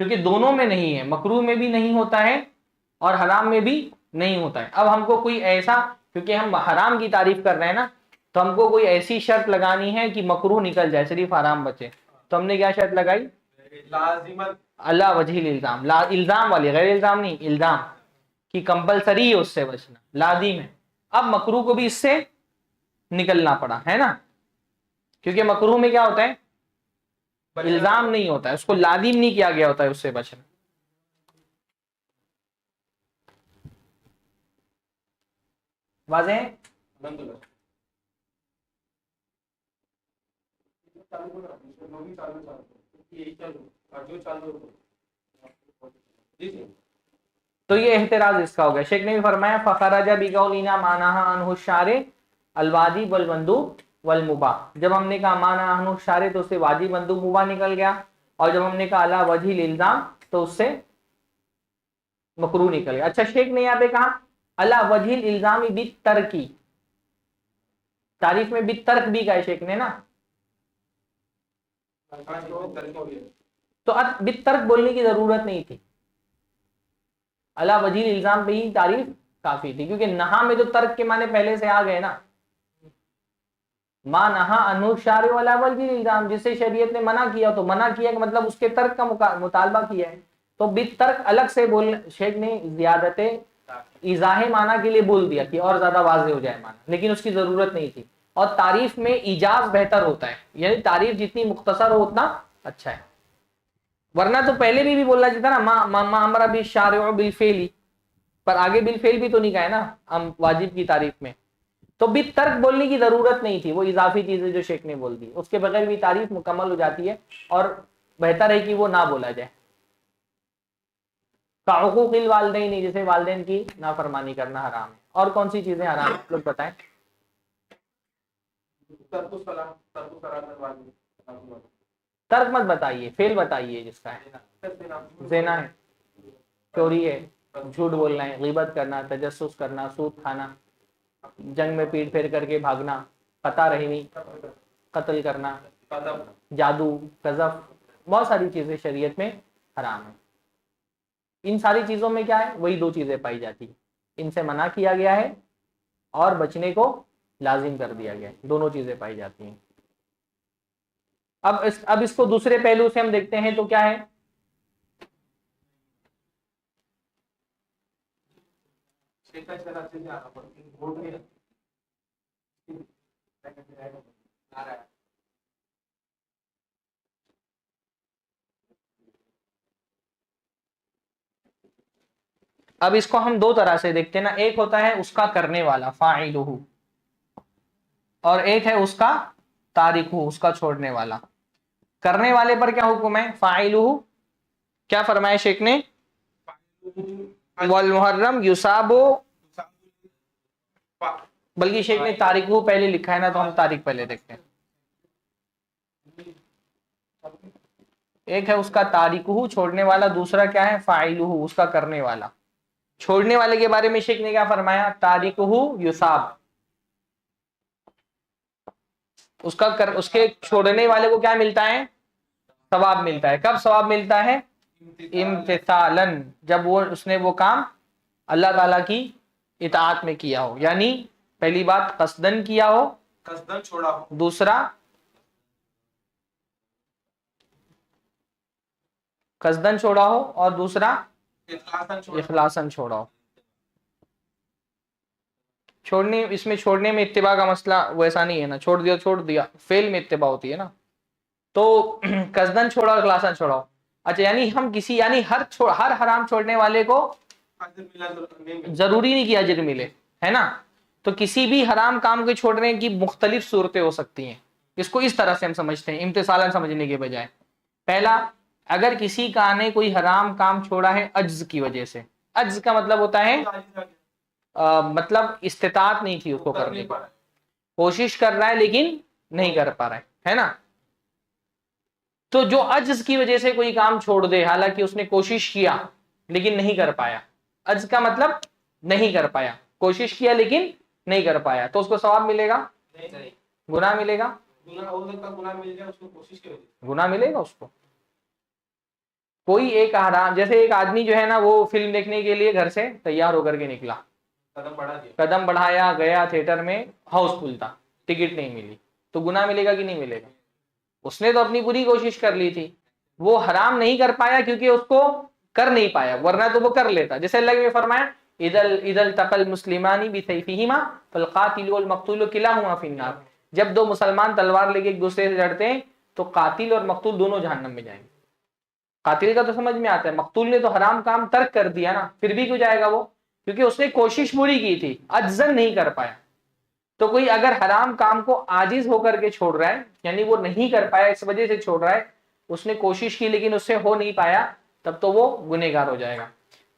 کیونکہ دونوں میں نہیں ہے, مکروہ میں بھی نہیں ہوتا ہے اور حرام میں بھی نہیں ہوتا ہے. اب ہم کو کوئی ایسا, کیونکہ ہم حرام کی تعریف کر رہے ہیں نا, تو ہم کو کوئی ایسی شرط لگانی ہے کہ مکروہ نکل جائے, صرف حرام بچے. تو ہم نے کیا شرط لگائی؟ لازمت اللہ وجہ الزام, الزام والی, غیر الزام نہیں, الزام کی کمپلسری ہے اس سے بچنا, لازم ہے. اب مکروہ کو بھی اس سے نکلنا پڑا ہے نا, کیونکہ مکروہ میں کیا ہوتا ہے؟ الزام نہیں ہوتا ہے, اس کو لازم نہیں کیا گیا ہوتا ہے اس سے بچنا. واضح ہے؟ تو یہ احتراز اس کا ہو گیا. شیخ نے بھی فرمایا فخرج بقولنا معناها عنه الشارع الواجب والمندوب والمباح. جب ہم نے کہا معنی عنه الشارع تو اس سے واجب مندوب مباح نکل گیا, اور جب ہم نے کہا علی وجہ الالزام تو اس سے مکروہ نکل گیا. اچھا, شیخ نے یہاں پہ کہا علی وجہ الالزام بالترک, تعریف میں بالترک بھی کہا شیخ نے نا, تو بالترک بولنے کی ضرورت نہیں تھی, علی وجہ الالزام پہ ہی تعریف کافی تھی, کیونکہ نہا میں تو ترک کے معنی پہلے سے آ گئے نا. ما نہا عنہ الشارع علی وجہ الالزام, جسے شریعت نے منع کیا تو منع کیا کہ مطلب اس کے ترک کا مطالبہ کیا ہے, تو بالترک الگ سے بول, شیخ نے زیادت ایضاح معنی کے لیے بول دیا کہ اور زیادہ واضح ہو جائے معنی, لیکن اس کی ضرورت نہیں تھی. اور تعریف میں ایجاز بہتر ہوتا ہے, یعنی تعریف جتنی مختصر ہو اتنا اچھا ہے. ورنہ تو پہلے بھی بولنا چاہتا نا ما امر بالشارع بالفعل, پر آگے بالفعل بھی تو نہیں کہا ہے نا ہم واجب کی تعریف میں, تو بھی ترک بولنے کی ضرورت نہیں تھی. وہ اضافی چیزیں جو شیخ نے بول دی, اس کے بغیر بھی تعریف مکمل ہو جاتی ہے, اور بہتر ہے کہ وہ نہ بولا جائے. حقوق الوالدین, جیسے والدین کی نافرمانی کرنا حرام ہے. اور کون سی چیزیں حرام ہیں لوگ بتائیں؟ ترک مت بتائیے, فعل بتائیے جس کا ہے. زنا ہے, چوری ہے, جھوٹ بولنا ہے, غیبت کرنا, تجسس کرنا, سود کھانا, جنگ میں پیٹ پھیر کر کے بھاگنا, قطع رحمی, قتل کرنا, جادو, قذف, بہت ساری چیزیں شریعت میں حرام ہیں. ان ساری چیزوں میں کیا ہے؟ وہی دو چیزیں پائی جاتی ہیں, ان سے منع کیا گیا ہے اور بچنے کو لازم کر دیا گیا ہے, دونوں چیزیں پائی جاتی ہیں. اب اس کو دوسرے پہلو سے ہم دیکھتے ہیں تو کیا ہے؟ اب اس کو ہم دو طرح سے دیکھتے ہیں نا, ایک ہوتا ہے اس کا کرنے والا فاعلہ, اور ایک ہے اس کا تارکہ, اس کا چھوڑنے والا. کرنے والے پر کیا حکم ہے؟ فاعلہ کیا فرمایا شیخ نے؟ والمحرم یصاب, بلکہ شیخ نے تارکہ پہلے لکھا ہے نا, تو ہم تارک پہلے دیکھتے ہیں. ایک ہے اس کا تارکہ چھوڑنے والا, دوسرا کیا ہے؟ فاعلہ اس کا کرنے والا. چھوڑنے والے کے بارے میں شیخ نے کیا فرمایا؟ تارکہ یصاب, اس کے چھوڑنے والے کو کیا ملتا ہے؟ ثواب ملتا ہے. کب ثواب ملتا ہے؟ امتثالاً, جب اس نے وہ کام اللہ تعالی کی اطاعت میں کیا ہو, یعنی پہلی بات قصدن کیا ہو, قصدن چھوڑا ہو, دوسرا قصدن چھوڑا ہو, اور دوسرا اخلاصاً چھوڑا ہو. اس میں چھوڑنے میں اتباع کا مسئلہ ویسا نہیں ہے نا, چھوڑ دیا فعل میں اتباع ہوتی ہے نا, تو قصدن چھوڑا اور اخلاصاً چھوڑا ہو. اچھا, یعنی ہم کسی, یعنی ہر حرام چھوڑنے والے کو ضروری نہیں کہ اجر ملے, ہے نا. تو کسی بھی حرام کام کے چھوڑنے کی مختلف صورتیں ہو سکتی ہیں. اس کو اس طرح سے ہم سمجھتے ہیں امتثالاً سمجھنے کے بجائے. پہلا, اگر کسی کا نے کوئی حرام کام چھوڑا ہے عجز کی وجہ سے, عجز کا مطلب ہوتا ہے مطلب استطاعت نہیں تھی اس کو کرنے کی, کوشش کر رہا ہے لیکن نہیں کر پا رہا ہے نا. تو جو عجز کی وجہ سے کوئی کام چھوڑ دے, حالانکہ اس نے کوشش کیا لیکن نہیں کر پایا, عجز کا مطلب نہیں کر پایا, کوشش کیا لیکن نہیں کر پایا, تو اس کو ثواب ملے گا؟ گناہ ملے گا؟ گناہ ملے گا اس کو. کوئی ایک حرام، جیسے ایک آدمی جو ہے نا وہ فلم دیکھنے کے لیے گھر سے تیار ہو کر کے نکلا، قدم بڑھایا، گیا تھیٹر میں، ہاؤس فل تھا، ٹکٹ نہیں ملی، تو گناہ ملے گا کہ نہیں ملے گا؟ اس نے تو اپنی پوری کوشش کر لی تھی، وہ حرام نہیں کر پایا کیونکہ اس کو کر نہیں پایا، ورنہ تو وہ کر لیتا. جیسے اللہ نے فرمایا اذا التقى المسلمان بسيفهما فالقاتل والمقتول كلاهما في النار. جب دو مسلمان تلوار لے کے ایک دوسرے سے لڑتے ہیں تو قاتل اور مقتول دونوں جہنم میں جائیں گے. قاتل کا تو سمجھ میں آتا ہے، مقتول نے تو حرام کام ترک کر دیا نا، پھر بھی کیوں جائے گا وہ؟ کیونکہ اس نے کوشش پوری کی تھی، عجزن نہیں کر پایا. تو کوئی اگر حرام کام کو عاجز ہو کر کے چھوڑ رہا ہے، یعنی وہ نہیں کر پایا اس وجہ سے چھوڑ رہا ہے، اس نے کوشش کی لیکن اس سے ہو نہیں پایا، تب تو وہ گنہگار ہو جائے گا.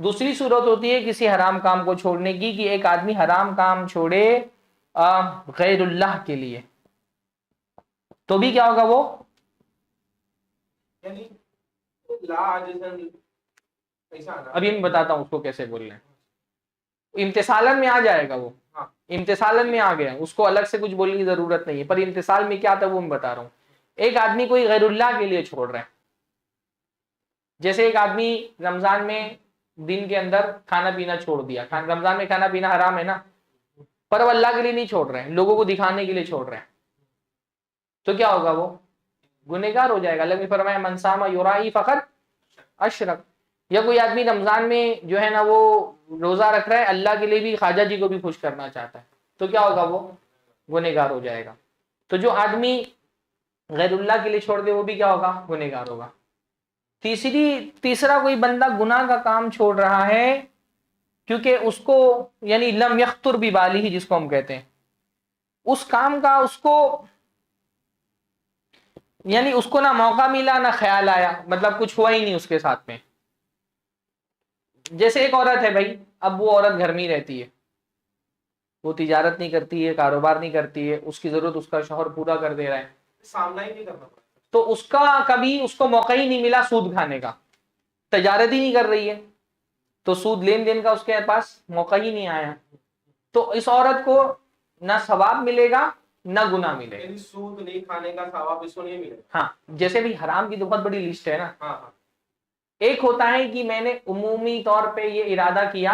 دوسری صورت ہوتی ہے کسی حرام کام کو چھوڑنے کی، کہ ایک آدمی حرام کام چھوڑے غیر اللہ کے لیے، تو بھی کیا ہوگا؟ وہ ابھی میں بتاتا ہوں اس کو کیسے بول رہے ہیں. امتثالن میں آ جائے گا، وہ امتثالن میں آ گیا، اس کو الگ سے کچھ بولنے کی ضرورت نہیں ہے، پر امتثال میں کیا تھا وہ میں بتا رہا ہوں. ایک آدمی کوئی غیر اللہ کے لیے چھوڑ رہا ہے، جیسے ایک آدمی رمضان میں دن کے اندر کھانا پینا چھوڑ دیا، رمضان میں کھانا پینا حرام ہے نا، پر وہ اللہ کے لیے نہیں چھوڑ رہے ہیں، لوگوں کو دکھانے کے لیے چھوڑ رہے ہیں، تو کیا ہوگا؟ وہ گنہگار ہو جائے گا. اللہ نے فرمایا من صام یرائی فقط اشرک. یا کوئی آدمی رمضان میں جو ہے نا وہ روزہ رکھ رہا ہے، اللہ کے لیے بھی، خواجہ جی کو بھی خوش کرنا چاہتا ہے، تو کیا ہوگا؟ وہ گنہگار ہو جائے گا. تو جو آدمی غیر اللہ کے لیے چھوڑ دے وہ بھی کیا ہوگا؟ گنہگار ہوگا. تیسرا کوئی بندہ گناہ کا کام چھوڑ رہا ہے کیونکہ اس کو یعنی لم یخطر ببالہ، جس کو ہم کہتے ہیں، اس کام کا اس کو یعنی اس کو نہ موقع ملا نہ خیال آیا، مطلب کچھ ہوا ہی نہیں اس کے ساتھ میں. جیسے ایک عورت ہے بھائی، اب وہ عورت گھر میں ہی رہتی ہے، وہ تجارت نہیں کرتی ہے، کاروبار نہیں کرتی ہے، اس کی ضرورت اس کا شوہر پورا کر دے رہا ہے، سامنا ہی نہیں کرنا پڑا، تو اس کا کبھی اس کو موقع ہی نہیں ملا سود کھانے کا، تجارت ہی نہیں کر رہی ہے تو سود لین دین کا اس کے پاس موقع ہی نہیں آیا، تو اس عورت کو نہ ثواب ملے گا نہ گناہ ملے گا. سود نہیں کھانے کا ثواب اس کو نہیں ملے گا. ہاں، جیسے بھی حرام کی تو بہت بڑی لسٹ ہے نا. ایک ہوتا ہے کہ میں نے عمومی طور پہ یہ ارادہ کیا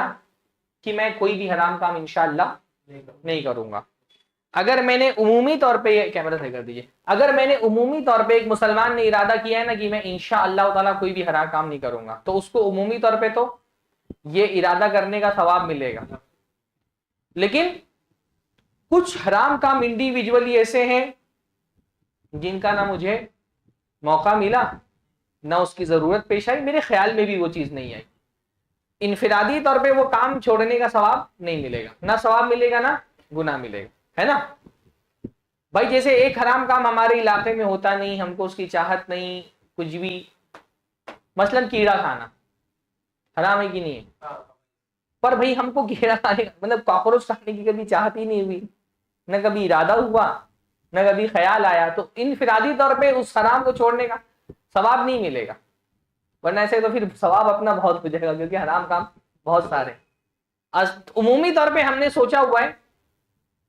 کہ میں کوئی بھی حرام کام انشاءاللہ نہیں کروں گا. اگر میں نے عمومی طور پہ یہ کیمرہ صحیح کر دیجئے، اگر میں نے عمومی طور پہ ایک مسلمان نے ارادہ کیا ہے نا کہ میں انشاءاللہ تعالیٰ کوئی بھی حرام کام نہیں کروں گا، تو اس کو عمومی طور پہ تو یہ ارادہ کرنے کا ثواب ملے گا. لیکن کچھ حرام کام انڈیویجولی ایسے ہیں جن کا نہ مجھے موقع ملا نہ اس کی ضرورت پیش آئی، میرے خیال میں بھی وہ چیز نہیں آئی، انفرادی طور پہ وہ کام چھوڑنے کا ثواب نہیں ملے گا، نہ ثواب ملے گا نہ گناہ ملے گا، ہے نا بھائی. جیسے ایک حرام کام ہمارے علاقے میں ہوتا نہیں، ہم کو اس کی چاہت نہیں کچھ بھی، مثلا کیڑا کھانا حرام ہے کہ نہیں ہے؟ پر بھائی ہم کو کیڑا کھانے مطلب کاکروچ کھانے کی کبھی چاہت ہی نہیں ہوئی، نہ کبھی ارادہ ہوا نہ کبھی خیال آیا، تو انفرادی طور پہ اس حرام کو چھوڑنے کا ثواب نہیں ملے گا، ورنہ ایسے تو پھر ثواب اپنا بہت ہو جائے گا کیونکہ حرام کام بہت سارے. عمومی طور پہ ہم نے سوچا ہوا ہے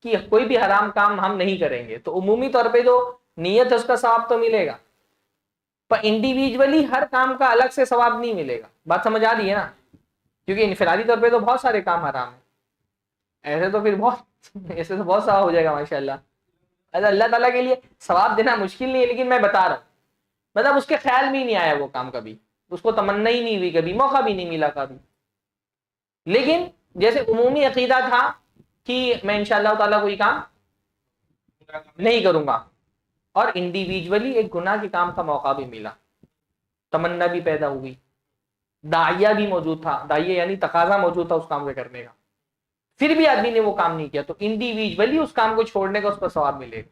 کہ کوئی بھی حرام کام ہم نہیں کریں گے، تو عمومی طور پہ جو نیت ہے اس کا ثواب تو ملے گا، پر انڈیویجولی ہر کام کا الگ سے ثواب نہیں ملے گا. بات سمجھ آ رہی ہے نا؟ کیونکہ انفرادی طور پہ تو بہت سارے کام حرام ہیں، ایسے تو پھر ایسے تو بہت ثواب ہو جائے گا ماشاءاللہ. اللہ تعالیٰ کے لیے ثواب دینا مشکل نہیں ہے، لیکن میں بتا رہا ہوں مطلب اس کے خیال میں ہی نہیں آیا وہ کام، کبھی اس کو تمنا ہی نہیں ہوئی، کبھی موقع بھی نہیں ملا کبھی. لیکن جیسے عمومی عقیدہ تھا کہ میں انشاءاللہ تعالیٰ کوئی کام نہیں کروں گا، اور انڈیویجولی ایک گناہ کے کام کا موقع بھی ملا، تمنا بھی پیدا ہوئی، داعیہ بھی موجود تھا، داعیہ یعنی تقاضا موجود تھا اس کام کو کرنے کا، پھر بھی آدمی نے وہ کام نہیں کیا، تو انڈیویجولی اس کام کو چھوڑنے کا اس پر ثواب ملے گا.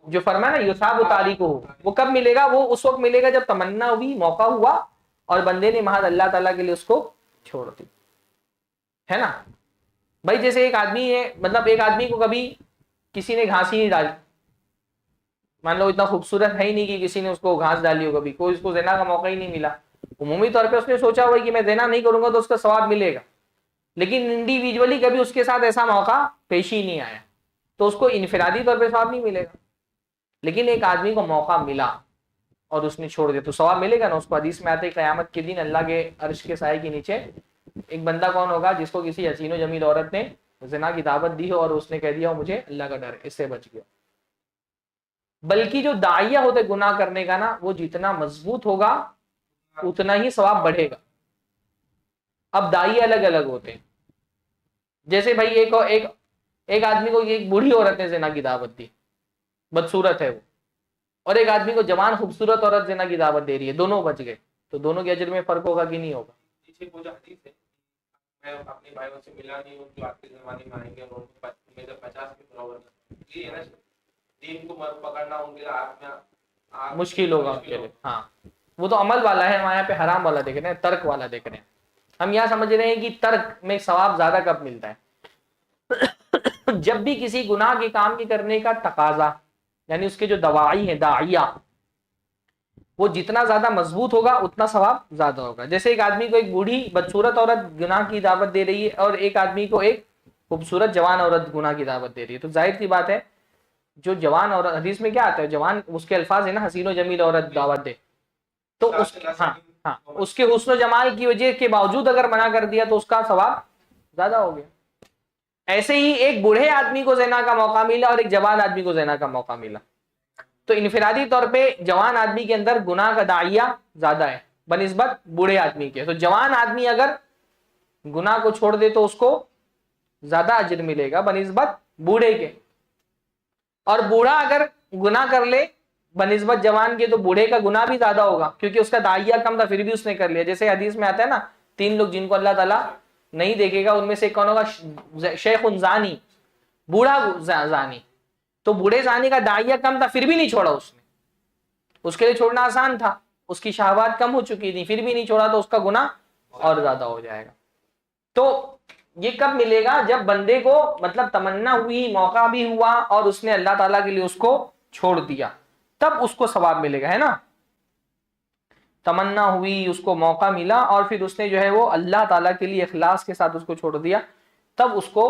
جو فرمایا نا یصاب تاریکہ، وہ کب ملے گا؟ وہ اس وقت ملے گا جب تمنا ہوئی، موقع ہوا اور بندے نے محض اللہ تعالیٰ کے لیے اس کو چھوڑ دی، ہے نا بھائی. جیسے ایک آدمی ہے، مطلب ایک آدمی کو کبھی کسی نے گھاس ہی نہیں ڈالی، مان لو اتنا خوبصورت ہے ہی نہیں کہ کسی نے اس کو گھاس ڈالی ہو، کبھی کوئی اس کو زنا کا موقع ہی نہیں ملا، عمومی طور پہ اس نے سوچا ہوا کہ میں زنا نہیں کروں گا تو اس کا ثواب ملے گا، لیکن انڈیویجولی کبھی اس کے ساتھ ایسا موقع پیش ہی نہیں آیا، تو اس کو انفرادی طور پہ ثواب نہیں ملے گا. لیکن ایک آدمی کو موقع ملا اور اس نے چھوڑ دیا تو ثواب ملے گا نا اس کو. حدیث میں آتے ہیں قیامت کے دن اللہ کے عرش کے سائے کے نیچے ایک بندہ کون ہوگا جس کو کسی حسین و جمیل عورت نے زنا کی دعوت دی ہو اور اس نے کہہ دیا ہو مجھے اللہ کا ڈر ہے, اس سے بچ گیا. بلکہ جو داعیہ ہوتے گناہ کرنے کا نا وہ جتنا مضبوط ہوگا اتنا ہی ثواب بڑھے گا. اب داعیہ الگ الگ ہوتے ہیں. جیسے بھائی ایک آدمی کو ایک بوڑھی عورت نے زنا کی دعوت دی, بدصورت ہے وہ, اور ایک آدمی کو جوان خوبصورت عورت زنا کی دعوت دے رہی ہے, دونوں بچ گئے, تو دونوں کے اجر میں فرق ہوگا کہ نہیں ہوگا؟ پیچھے وہ جو حدیث ہے میں اپنے بھائیوں سے ملا نہیں ہوں جو آج کے زمانے میں آئیں گے اور میرے 50 کے برابر یہ ہے نا دین کو پکڑنا ان کے ہاتھ میں مشکل ہوگا ان کے لیے. ہاں وہ تو عمل والا ہے, ہم یہاں پہ حرام والا دیکھ رہے ہیں, ترک والا دیکھ رہے ہیں. ہم یہاں سمجھ رہے ہیں کہ ترک میں ثواب زیادہ کب ملتا ہے؟ جب بھی کسی گناہ کے کام کے کرنے کا تقاضا یعنی اس کے جو دواعی ہیں داعیہ وہ جتنا زیادہ مضبوط ہوگا اتنا ثواب زیادہ ہوگا. جیسے ایک آدمی کو ایک بوڑھی بدصورت عورت گناہ کی دعوت دے رہی ہے اور ایک آدمی کو ایک خوبصورت جوان عورت گناہ کی دعوت دے رہی ہے, تو ظاہر سی بات ہے جو جوان عورت, حدیث میں کیا آتا ہے جوان, اس کے الفاظ ہے نا حسین و جمیل عورت دعوت دے, تو اس ہاں اس کے حسن و جمال کی وجہ کے باوجود اگر منع کر دیا تو اس کا ثواب زیادہ ہو گیا. ایسے ہی ایک بوڑھے آدمی کو زنا کا موقع ملا اور ایک جوان آدمی کو زنا کا موقع ملا, تو انفرادی طور پہ جوان آدمی کے اندر گناہ کا داعیہ زیادہ ہے بنسبت بوڑھے آدمی کے. تو جوان آدمی اگر گناہ کو چھوڑ دے تو اس کو زیادہ اجر ملے گا بنسبت بوڑھے کے, اور بوڑھا اگر گناہ کر لے بنسبت جوان کے تو بوڑھے کا گناہ بھی زیادہ ہوگا کیونکہ اس کا داعیہ کم تھا پھر بھی اس نے کر لیا. جیسے حدیث میں آتا ہے نا 3 لوگ جن کو اللہ تعالیٰ نہیں دیکھے گا, ان میں سے کون ہوگا؟ شیخ زانی, بوڑھا زانی. تو بوڑھے زانی کا داعیہ کم تھا پھر بھی نہیں چھوڑا اس نے, اس کے لیے چھوڑنا آسان تھا, اس کی شہوات کم ہو چکی تھی پھر بھی نہیں چھوڑا, تو اس کا گناہ اور زیادہ ہو جائے گا. تو یہ کب ملے گا؟ جب بندے کو مطلب تمنا ہوئی, موقع بھی ہوا اور اس نے اللہ تعالیٰ کے لیے اس کو چھوڑ دیا, تب اس کو ثواب ملے گا, ہے نا. تمنا ہوئی, اس کو موقع ملا اور پھر اس نے جو ہے وہ اللہ تعالیٰ کے لیے اخلاص کے ساتھ اس کو چھوڑ دیا, تب اس کو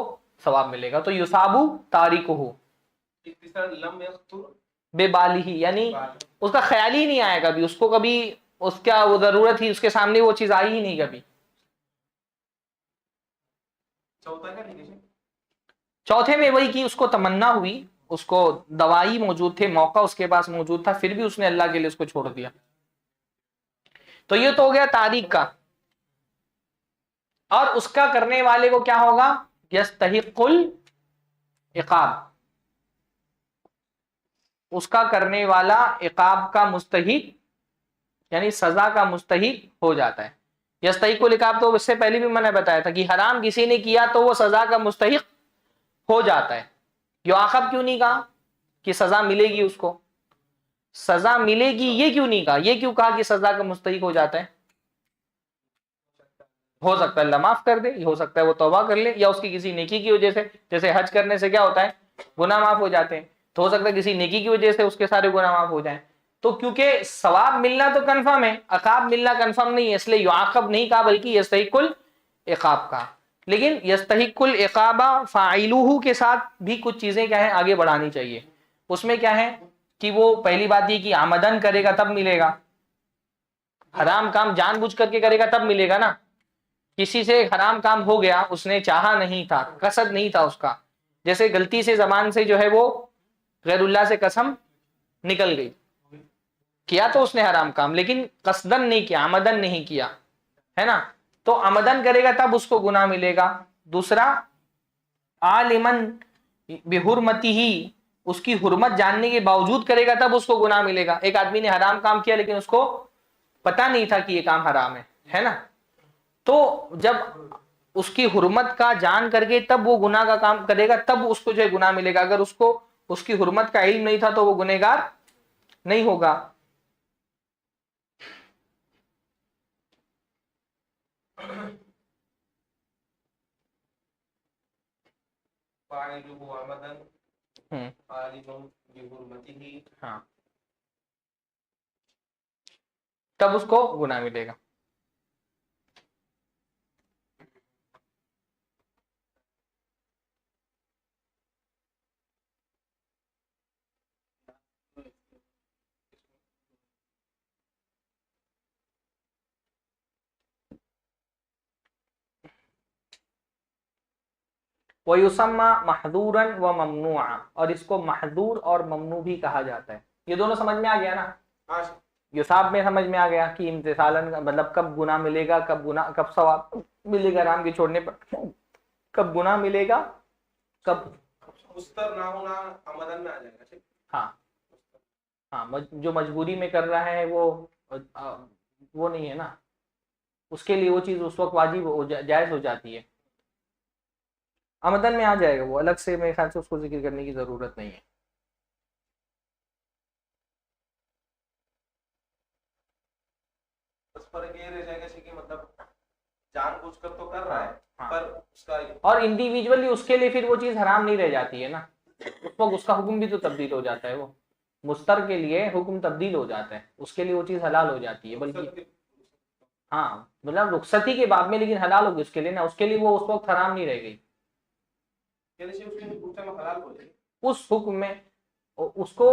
ثواب ملے گا. تو یصابو تارکہ بے بالی, یعنی اس کا خیال ہی نہیں آیا کبھی, اس کو کبھی اس کا وہ ضرورت ہی اس کے سامنے وہ چیز آئی ہی نہیں کبھی. چوتھے میں وہی کی اس کو تمنا ہوئی, اس کو دوائی موجود تھے, موقع اس کے پاس موجود تھا, پھر بھی اس نے اللہ کے لیے اس کو چھوڑ دیا. تو یہ تو ہو گیا تاریخ کا. اور اس کا کرنے والے کو کیا ہوگا؟ یستحق العقاب, اس کا کرنے والا عقاب کا مستحق یعنی سزا کا مستحق ہو جاتا ہے. یستحق العقاب تو اس سے پہلے بھی میں نے بتایا تھا کہ حرام کسی نے کیا تو وہ سزا کا مستحق ہو جاتا ہے. یعاقب کیوں نہیں کہا کہ سزا ملے گی اس کو؟ سزا ملے گی یہ کیوں نہیں کہا؟ یہ کیوں کہا کہ سزا کا مستحق ہو جاتا ہے؟ ہو سکتا ہے اللہ معاف کر دے, ہو سکتا ہے وہ توبہ کر لے, یا اس کی کسی نیکی کی وجہ سے, جیسے حج کرنے سے کیا ہوتا ہے گناہ معاف ہو جاتے ہیں, تو ہو سکتا ہے کسی نیکی کی وجہ سے اس کے سارے گناہ معاف ہو جائیں. تو کیونکہ ثواب ملنا تو کنفرم ہے, عقاب ملنا کنفرم نہیں ہے, اس لیے یعاقب نہیں کہا بلکہ یستحق العقاب کہا. لیکن یستحق العقاب فاعلہ کے ساتھ بھی کچھ چیزیں کیا ہیں آگے بڑھانی چاہیے. اس میں کیا ہے کہ وہ پہلی بات یہ کہ آمدن کرے گا تب ملے گا, حرام کام جان بوجھ کر کے کرے گا تب ملے گا نا. کسی سے حرام کام ہو گیا, اس نے چاہا نہیں تھا, قصد نہیں تھا اس کا, جیسے غلطی سے زبان سے جو ہے وہ غیر اللہ سے قسم نکل گئی, کیا تو اس نے حرام کام لیکن قصدن نہیں کیا, آمدن نہیں کیا, ہے نا. تو آمدن کرے گا تب اس کو گناہ ملے گا. دوسرا عالمن بحرمتی ہی, اس کی حرمت جاننے کے باوجود کرے گا تب اس کو گناہ ملے گا. ایک آدمی نے حرام کام کیا لیکن اس کو پتہ نہیں تھا کہ یہ کام حرام ہے نا, تو جب اس کی حرمت کا جان کر کے تب وہ گناہ کا کام کرے گا تب اس کو جو ہے گناہ ملے گا. اگر اس کو اس کی حرمت کا علم نہیں تھا تو وہ گنہگار نہیں ہوگا. ہاں تب اس کو گناہ ملے گا. وَيُسَمَّى مَحْظُورًا وَمَمْنُوعًا، اور اس کو محظور اور ممنوع بھی کہا جاتا ہے. یہ دونوں سمجھ میں آ گیا نا؟ یصاب میں سمجھ میں آ گیا کہ امتثالاً مطلب کب گناہ ملے گا، کب ثواب ملے گا حرام کے چھوڑنے پر، کب گناہ ملے گا، کب مستر نہ ہونا عمدن میں آ جائے گا. ہاں ہاں، جو مجبوری میں کر رہا ہے وہ نہیں ہے نا، اس کے لیے وہ چیز اس وقت واجب جائز ہو جاتی ہے. آمدن میں آ جائے گا وہ، الگ سے میرے خیال سے اس کو ذکر کرنے کی ضرورت نہیں ہے. اس پر یہ رہ جائے گا کہ مطلب جان بوجھ کر تو کر رہا ہے پر اس کا اور انڈیویجولی اس کے لیے پھر وہ چیز حرام نہیں رہ جاتی ہے نا، اس وقت اس کا حکم بھی تو تبدیل ہو جاتا ہے. وہ مستر کے لیے حکم تبدیل ہو جاتا ہے، اس کے لیے وہ چیز حلال ہو جاتی ہے. بلکہ ہاں مطلب رخصتی کے باب میں لیکن حلال ہوگی اس کے لیے نا، اس کے لیے وہ اس وقت حرام نہیں رہ گئی. اس حکم میں اس کو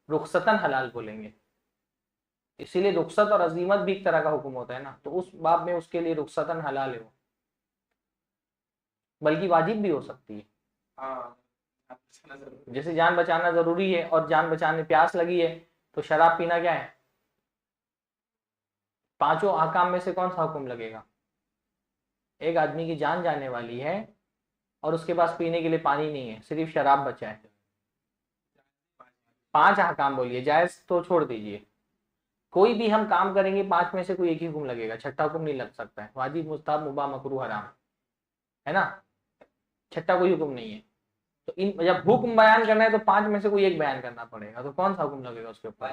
رخصتاً حلال بولیں گے، اسی لیے رخصت اور عزیمت بھی ایک طرح کا حکم ہوتا ہے نا، تو اس باب میں اس کے لیے رخصتاً حلال ہے وہ، بلکہ واجب بھی ہو سکتی ہے. جیسے جان بچانا ضروری ہے اور جان بچانے پیاس لگی ہے تو شراب پینا کیا ہے؟ پانچوں احکام میں سے کون سا حکم لگے گا؟ ایک آدمی کی جان جانے والی ہے اور اس کے پاس پینے کے لیے پانی نہیں ہے، صرف شراب بچا ہے. 5 احکام بولیے، جائز تو چھوڑ دیجئے، کوئی بھی ہم کام کریں گے 5 میں سے کوئی ایک ہی حکم لگے گا، چھٹا حکم نہیں لگ سکتا ہے. واجب، مستحب، مباح، مکروہ، حرام، ہے نا، چھٹا کوئی حکم نہیں ہے. تو جب حکم بیان کرنا ہے تو 5 میں سے کوئی ایک بیان کرنا پڑے گا، تو کون سا حکم لگے گا اس کے اوپر؟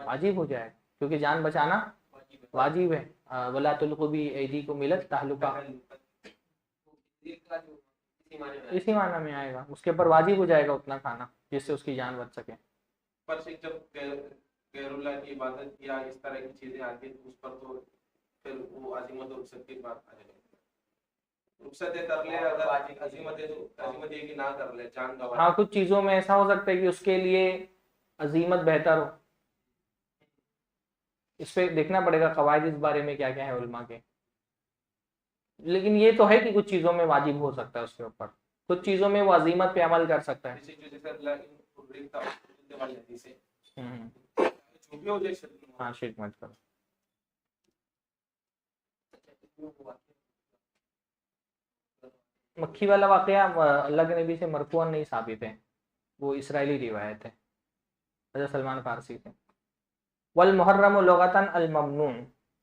واجب ہو جائے، کیونکہ جان بچانا واجب ہے. وَلَا تُلْقُوا بِأَيْدِيكُمْ إِلَى التَّهْلُكَةِ، اسی معنی میں آئے گا، اس کے اوپر واجب ہو جائے گا اتنا کھانا جس سے اس کی جان بچ سکے. پر جب غیر اللہ کی عبادت یا اس طرح کی چیزیں آتی ہیں تو اس پر تو پھر وہ عظیمت اور رخصت کی بات آ جائے گی. رخصت کر لے اگر عظیمت ہے تو عظیمت یہ کہ نہ کر لے جان گوا. ہاں کچھ چیزوں میں ایسا ہو سکتا ہے کہ اس کے لیے عظیمت بہتر ہو، اس پہ دیکھنا پڑے گا قواعد اس بارے میں کیا کیا ہے علماء کے. لیکن یہ تو ہے کہ کچھ چیزوں میں واجب ہو سکتا ہے اس کے اوپر، کچھ چیزوں میں وہ عظیمت پہ عمل کر سکتا ہے. ہاں شرک مت کرو. مکھی والا واقعہ اللہ کے نبی سے مرفوعاً نہیں ثابت ہے، وہ اسرائیلی روایت ہے، حضرت سلمان فارسی سے. والمحرم لغتاً الممنوع،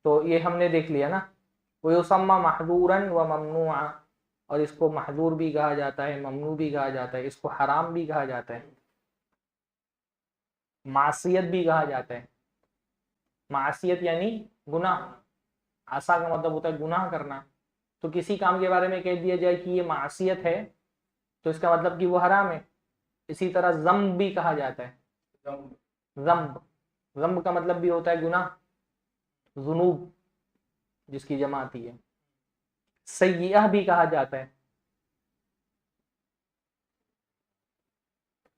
تو یہ ہم نے دیکھ لیا نا. وَيُسَمَّى مَحْظُورًا وَمَمْنُوعًا، اور اس کو محظور بھی کہا جاتا ہے، ممنوع بھی کہا جاتا ہے، اس کو حرام بھی کہا جاتا ہے، معصیت بھی کہا جاتا ہے. معصیت یعنی گناہ، عصا کا مطلب ہوتا ہے گناہ کرنا. تو کسی کام کے بارے میں کہہ دیا جائے کہ یہ معصیت ہے تو اس کا مطلب کہ وہ حرام ہے. اسی طرح ذنب بھی کہا جاتا ہے، ذنب کا مطلب بھی ہوتا ہے گناہ، ذنوب جس کی جمع آتی ہے. سیئہ بھی کہا جاتا ہے،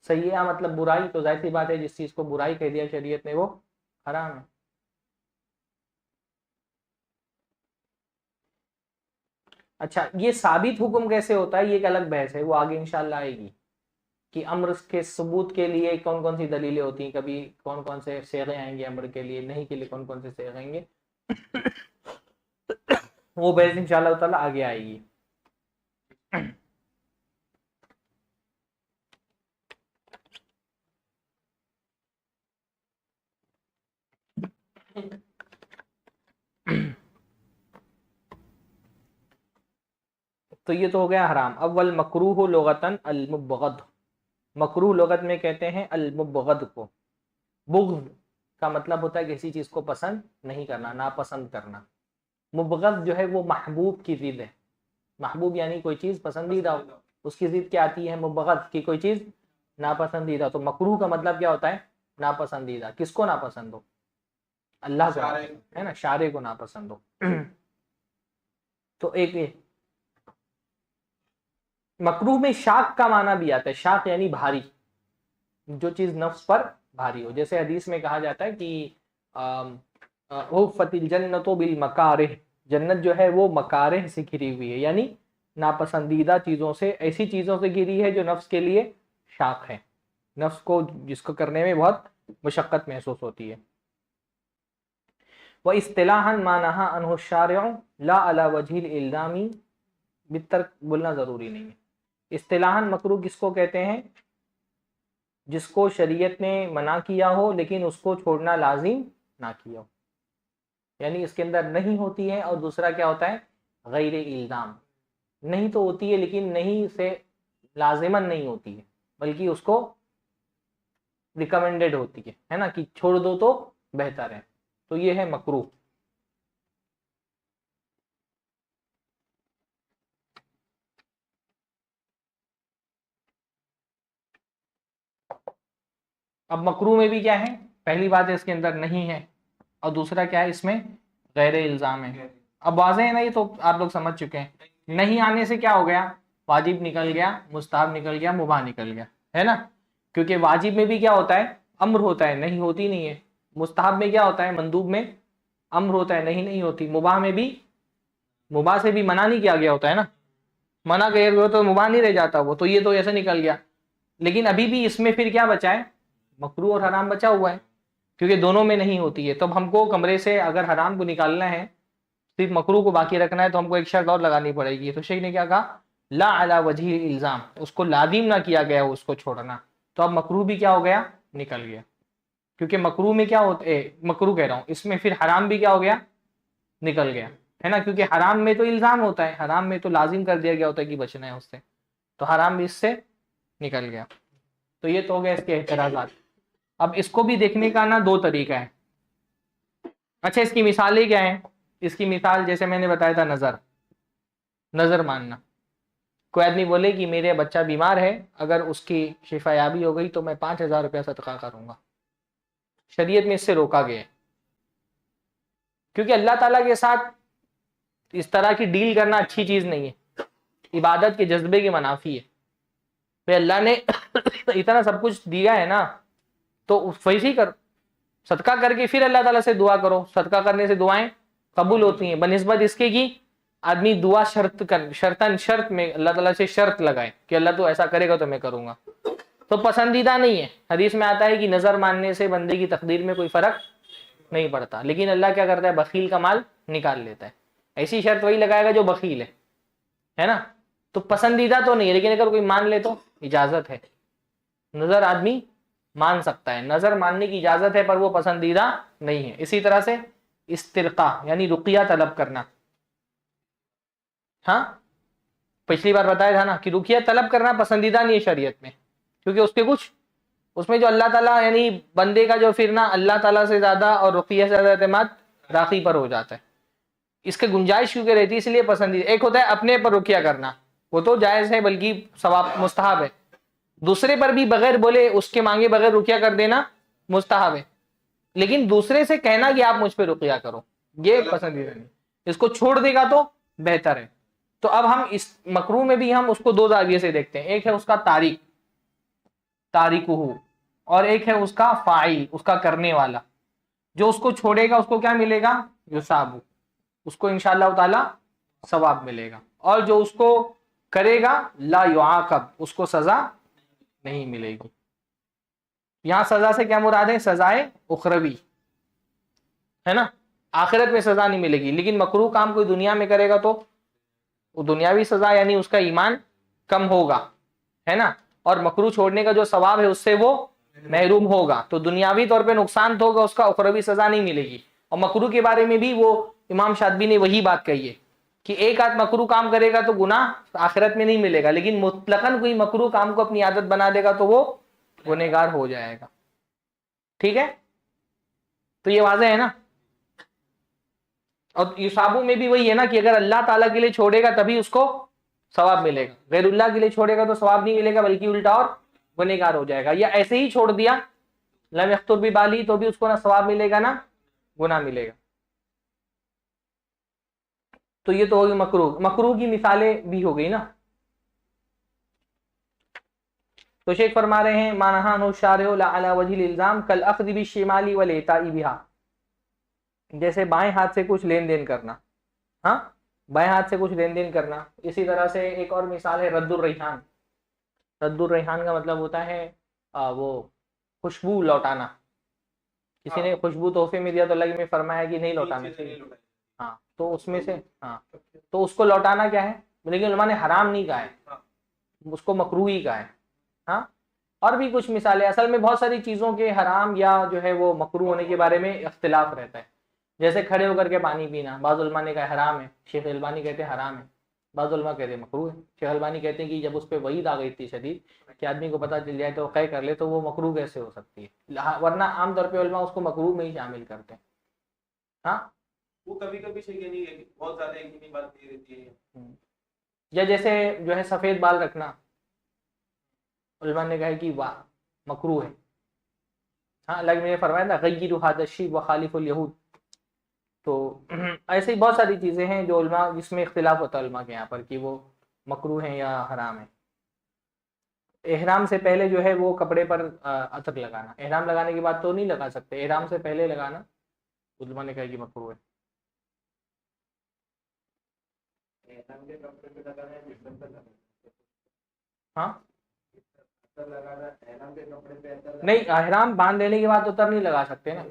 سیئہ مطلب برائی، تو ظاہر سی بات ہے جس چیز کو برائی کہہ دیا شریعت نے وہ حرام ہے. اچھا یہ ثابت حکم کیسے ہوتا ہے، یہ ایک الگ بحث ہے، وہ آگے انشاءاللہ آئے گی کہ امر کے ثبوت کے لیے کون کون سی دلیلیں ہوتی ہیں، کبھی کون کون سے صیغے آئیں گے امر کے لیے، نہیں کے لیے کون کون سے صیغے آئیں گے. وہ بحث انشاءاللہ تعالی آگے آئے گی. تو یہ تو ہو گیا حرام. اول مکروہ لغتاً المبغض، مکروہ لغت میں کہتے ہیں المبغض کو. بغض کا مطلب ہوتا ہے کسی چیز کو پسند نہیں کرنا، ناپسند کرنا. مبغض جو ہے وہ محبوب کی ضد ہے. محبوب یعنی کوئی چیز پسندیدہ ہو، اس کی ضد کیا آتی ہے؟ مبغض، کی کوئی چیز ناپسندیدہ. تو مکروہ کا مطلب کیا ہوتا ہے؟ ناپسندیدہ. کس کو ناپسند ہو؟ اللہ کو ہے نا، شارع کو ناپسند ہو. تو ایک مکروہ میں شاق کا معنی بھی آتا ہے، شاق یعنی بھاری، جو چیز نفس پر بھاری ہو. جیسے حدیث میں کہا جاتا ہے کہ حفت الجنت بالمکارہ، جنت جو ہے وہ مکارہ سے گھری ہوئی ہے، یعنی ناپسندیدہ چیزوں سے، ایسی چیزوں سے گری ہے جو نفس کے لیے شاق ہے، نفس کو جس کو کرنے میں بہت مشقت محسوس ہوتی ہے۔ وَإِصْطِلَاحًا مَا نَهَى عَنْهُ الشَّارِعُ لَا عَلَى وَجْهِ الْإِلْزَامِ، بالترک بولنا ضروری نہیں ہے۔ اصطلاحاً مکروہ کس کو کہتے ہیں؟ جس کو شریعت نے منع کیا ہو لیکن اس کو چھوڑنا لازم نہ کیا ہو، یعنی اس کے اندر نہیں ہوتی ہے، اور دوسرا کیا ہوتا ہے؟ غیر الزام، نہیں تو ہوتی ہے لیکن نہیں سے لازماً نہیں ہوتی ہے، بلکہ اس کو ریکمینڈڈ ہوتی ہے نا، کہ چھوڑ دو تو بہتر ہے، تو یہ ہے مکروہ۔ اب مکروہ میں بھی کیا ہے؟ پہلی بات ہے اس کے اندر نہیں ہے، اور دوسرا کیا ہے؟ اس میں غیر الزام ہے۔ اب واضح ہے نا، یہ تو آپ لوگ سمجھ چکے ہیں۔ نہیں آنے سے کیا ہو گیا؟ واجب نکل گیا، مستحب نکل گیا، مباح نکل گیا، ہے نا؟ کیونکہ واجب میں بھی کیا ہوتا ہے؟ امر ہوتا ہے، نہیں ہوتی نہیں ہے۔ مستحب میں کیا ہوتا ہے؟ مندوب میں امر ہوتا ہے، نہیں ہوتی۔ مباح میں بھی، مباح سے بھی منع نہیں کیا گیا ہوتا ہے نا، منع کیا گیا تو مباح نہیں رہ جاتا وہ، تو یہ تو ایسے نکل گیا۔ لیکن ابھی بھی اس میں پھر کیا بچا ہے؟ مکروہ اور حرام بچا ہوا ہے، کیونکہ دونوں میں نہیں ہوتی ہے۔ تو ہم کو کمرے سے اگر حرام کو نکالنا ہے، صرف مکروہ کو باقی رکھنا ہے، تو ہم کو ایک شرط اور لگانی پڑے گی۔ تو شیخ نے کیا کہا؟ لا علی وجہ الزام، اس کو لازم نہ کیا گیا ہو اس کو چھوڑنا، تو اب مکروہ بھی کیا ہو گیا؟ نکل گیا۔ کیونکہ مکروہ میں کیا ہوتا ہے؟ مکروہ کہہ رہا ہوں، اس میں پھر حرام بھی کیا ہو گیا؟ نکل گیا، ہے نا؟ کیونکہ حرام میں تو الزام ہوتا ہے، حرام میں تو لازم کر دیا گیا ہوتا ہے کہ بچنا ہے اس سے، تو حرام بھی اس سے نکل گیا۔ تو یہ تو ہو گیا اس کے اعتراضات۔ اب اس کو بھی دیکھنے کا نا دو طریقہ ہے۔ اچھا، اس کی مثالیں کیا ہیں؟ اس کی مثال جیسے میں نے بتایا تھا، نظر ماننا۔ کوئی آدمی بولے کہ میرے بچہ بیمار ہے، اگر اس کی شفا یابی ہو گئی تو میں 5,000 روپیہ صدقہ کروں گا، شریعت میں اس سے روکا گیا ہے، کیونکہ اللہ تعالیٰ کے ساتھ اس طرح کی ڈیل کرنا اچھی چیز نہیں ہے، عبادت کے جذبے کی منافی ہے۔ پھر اللہ نے اتنا سب کچھ دیا ہے نا، تو ویسے ہی کر، صدقہ کر کے پھر اللہ تعالیٰ سے دعا کرو۔ صدقہ کرنے سے دعائیں قبول ہوتی ہیں، بنسبت اس کے کی آدمی دعا شرط میں اللہ تعالیٰ سے شرط لگائے کہ اللہ تو ایسا کرے گا تو میں کروں گا، تو پسندیدہ نہیں ہے۔ حدیث میں آتا ہے کہ نظر ماننے سے بندے کی تقدیر میں کوئی فرق نہیں پڑتا، لیکن اللہ کیا کرتا ہے؟ بخیل کا مال نکال لیتا ہے۔ ایسی شرط وہی لگائے گا جو بخیل ہے نا؟ تو پسندیدہ تو نہیں ہے، لیکن اگر کوئی مان لے تو اجازت ہے، نظر آدمی مان سکتا ہے، نظر ماننے کی اجازت ہے، پر وہ پسندیدہ نہیں ہے۔ اسی طرح سے استرقا یعنی رقیہ طلب کرنا، ہاں پچھلی بار بتایا تھا نا کہ رقیہ طلب کرنا پسندیدہ نہیں ہے شریعت میں، کیونکہ اس کے کچھ اس میں جو اللہ تعالیٰ یعنی بندے کا جو پھر نا اللہ تعالیٰ سے زیادہ اور رقیہ سے زیادہ اعتماد راقی پر ہو جاتا ہے، اس کے گنجائش کیونکہ رہتی ہے، اس لیے پسندیدہ۔ ایک ہوتا ہے اپنے پر رقیہ کرنا، وہ تو جائز ہے بلکہ ثواب مستحب ہے، دوسرے پر بھی بغیر بولے اس کے مانگے بغیر رقیہ کر دینا مستحب ہے، لیکن دوسرے سے کہنا کہ آپ مجھ پہ رقیہ کرو یہ پسندیدہ نہیں، اس کو چھوڑ دے گا تو بہتر ہے۔ تو اب ہم اس مکروہ میں بھی ہم اس کو دو زاویے سے دیکھتے ہیں، ایک ہے اس کا تارکہ، اور ایک ہے اس کا فاعل، اس کا کرنے والا۔ جو اس کو چھوڑے گا اس کو کیا ملے گا؟ یثاب، اس کو انشاءاللہ تعالی ثواب ملے گا، اور جو اس کو کرے گا لا یعاقب، اس کو سزا نہیں ملے گی۔ یہاں سزا سے کیا مراد ہے؟ سزائے اخروی، ہے نا؟ آخرت میں سزا نہیں ملے گی، لیکن مکروہ کام کوئی دنیا میں کرے گا تو وہ دنیاوی سزا یعنی اس کا ایمان کم ہوگا، ہے نا؟ اور مکروہ چھوڑنے کا جو ثواب ہے اس سے وہ محروم ہوگا، تو دنیاوی طور پہ نقصان تو ہوگا، اس کا اخروی سزا نہیں ملے گی۔ اور مکروہ کے بارے میں بھی وہ امام شاطبی نے وہی بات کہی ہے کہ ایک آدھ مکروہ کام کرے گا تو گناہ آخرت میں نہیں ملے گا، لیکن مطلقاً کوئی مکروہ کام کو اپنی عادت بنا دے گا تو وہ گنہگار ہو جائے گا۔ ٹھیک ہے، تو یہ واضح ہے نا؟ اور یثابوں میں بھی وہی ہے نا کہ اگر اللہ تعالیٰ کے لیے چھوڑے گا تبھی اس کو ثواب ملے گا، غیر اللہ کے لیے چھوڑے گا تو ثواب نہیں ملے گا بلکہ الٹا اور گنہگار ہو جائے گا، یا ایسے ہی چھوڑ دیا لم یخطر ببالی تو بھی اس کو نہ ثواب ملے گا نہ گناہ ملے گا۔ تو یہ تو ہوگی مکروہ کی مثالیں بھی ہو گئی نا۔ تو شیخ فرما رہے ہیں ما نہا عنہ الشارع لا علی وجہ الالزام کالاخذ بالشمال والاعطاء بها، جیسے بائیں ہاتھ سے کچھ لین دین کرنا، ہاں بائیں ہاتھ سے کچھ لین دین کرنا. اسی طرح سے ایک اور مثال ہے رد الریحان. رد الریحان کا مطلب ہوتا ہے وہ خوشبو لوٹانا. کسی نے خوشبو تحفے میں دیا تو اللہ نے فرمایا کہ نہیں لوٹانا چاہیے. ہاں تو اس میں سے ہاں تو اس کو لوٹانا کیا ہے, لیکن علماء نے حرام نہیں کہا ہے, اس کو مکروہ ہی کہا ہے. ہاں اور بھی کچھ مثالیں. اصل میں بہت ساری چیزوں کے حرام یا جو ہے وہ مکروہ ہونے کے بارے میں اختلاف رہتا ہے. جیسے کھڑے ہو کر کے پانی پینا, بعض علماء نے کہا حرام ہے, شیخ البانی کہتے ہیں حرام ہے, بعض علماء کہتے ہیں مکروہ ہے. شیخ البانی کہتے ہیں کہ جب اس پہ وعید آ گئی تھی شدید کہ آدمی کو پتہ چل جائے تو قے کر لے تو وہ مکروہ کیسے ہو سکتی ہے, ورنہ عام طور پہ علماء اس کو مکروہ میں ہی شامل کرتے ہیں. ہاں وہ کبھی کبھی بہت زیادہ ایک ہی بات رہتی ہے. یا جیسے جو ہے سفید بال رکھنا, علماء نے کہا کہ واہ مکروہ ہے. ہاں اللہ نے فرمایا نا غیروا ھذا الشیب وخالفوا الیہود. تو ایسی بہت ساری چیزیں ہیں جو علماء جس میں اختلاف ہوتا ہے علماء کے یہاں پر کہ وہ مکروہ ہیں یا حرام ہے. احرام سے پہلے جو ہے وہ کپڑے پر عطر لگانا, احرام لگانے کے بعد تو نہیں لگا سکتے, احرام سے پہلے لگانا علماء نے کہا کہ مکروہ ہے. ہاں نہیں, احرام باندھ لینے کے بعد عطر نہیں لگا سکتے نا,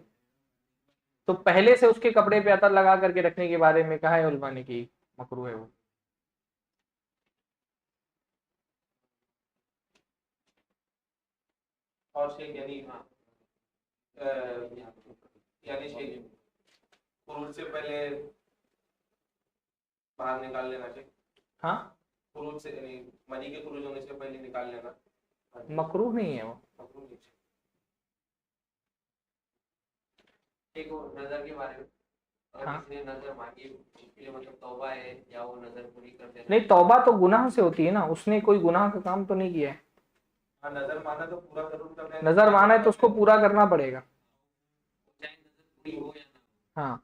تو پہلے سے اس کے کپڑے پہ عطر لگا کر کے رکھنے کے بارے میں کہا ہے علماء نے کہ مکروہ ہے وہ. اور شیخ یعنی شیخ خروج سے پہلے باہر نکال لینا چاہیے. ہاں خروج سے یعنی منی کے خروج ہونے سے پہلے نکال لینا مکروہ نہیں ہے وہ. ایک نظر کے بارے میں اگر کسی نے نظر مانگی اس کے لیے مطلب توبہ ہے یا وہ نظر پوری کر دے. نہیں, توبہ تو گناہ سے ہوتی ہے نا, اس نے کوئی گناہ کا کام تو نہیں کیا ہے. نظر مانا تو پورا ضرور کرنا ہے, نظر مانا ہے تو اس کو پورا کرنا پڑے گا. چاہے نظر پوری ہو یا نہ ہاں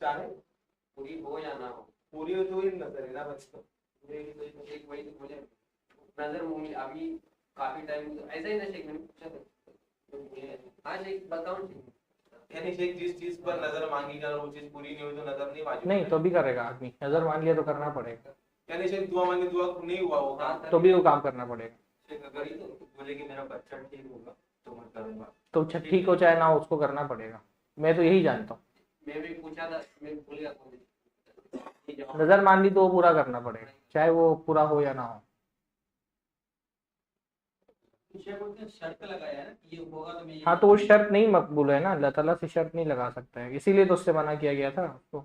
چاہے پوری ہو یا نہ ہو, پوری ہو تو ہی نظر ہے نا بس. ایک وہی تو مجھے نظر مومن ابھی کافی ٹائم ایسا ہی نہ شیخ میں پوچھا تھا. ہاں شیخ بتاؤ یعنی شیخ جس چیز پر نظر مانگی جا وہ چیز پوری نہیں ہوئی تو نظر نہیں واجب نہیں تو بھی کرے گا آدمی, نظر مان لیا تو کرنا پڑے گا. یعنی شیخ دعا مانگی دعا نہیں ہوا ہوگا تو بھی وہ کام کرنا پڑے گا. شیخ اگر یہ بولے کہ میرا بچہ ٹھیک ہوگا تو میں کروں گا, تو ٹھیک ہو چاہے نہ ہو اس کو کرنا پڑے گا. میں تو یہی جانتا ہوں, میں بھی پوچھا تھا میں بھول گیا کون نظر مان لی تو وہ پورا کرنا پڑے گا چاہے وہ پورا ہو یا نہ ہو. شرط لگایا ہے یہ ہوگا تو میں ہاں تو وہ شرط نہیں مقبول ہے نا, اللہ تعالیٰ سے شرط نہیں لگا سکتا ہے, اسی لیے تو اس سے منع کیا گیا تھا اس کو.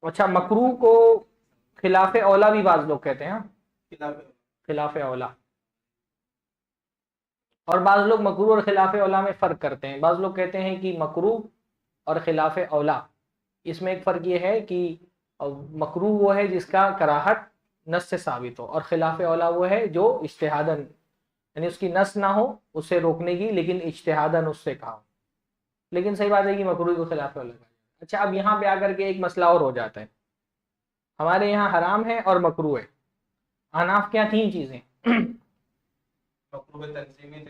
اچھا مکروہ کو خلاف اولا بھی بعض لوگ کہتے ہیں, خلاف اولا. اور بعض لوگ مکروہ اور خلاف اولا میں فرق کرتے ہیں. بعض لوگ کہتے ہیں کہ مکروہ اور خلاف اولا اس میں ایک فرق یہ ہے کہ مکروہ وہ ہے جس کا کراہت نص سے ثابت ہو, اور خلاف اولا وہ ہے جو اجتہاداً یعنی اس کی نص نہ ہو اسے روکنے کی لیکن اجتہاداً اس سے کہا ہو. لیکن صحیح بات ہے کہ مکروہ کو خلاف اولا. اچھا اب یہاں پہ آ کر کے ایک مسئلہ اور ہو جاتا ہے. ہمارے یہاں حرام ہے اور مکروہ ہے, احناف کے یہاں تین چیزیں.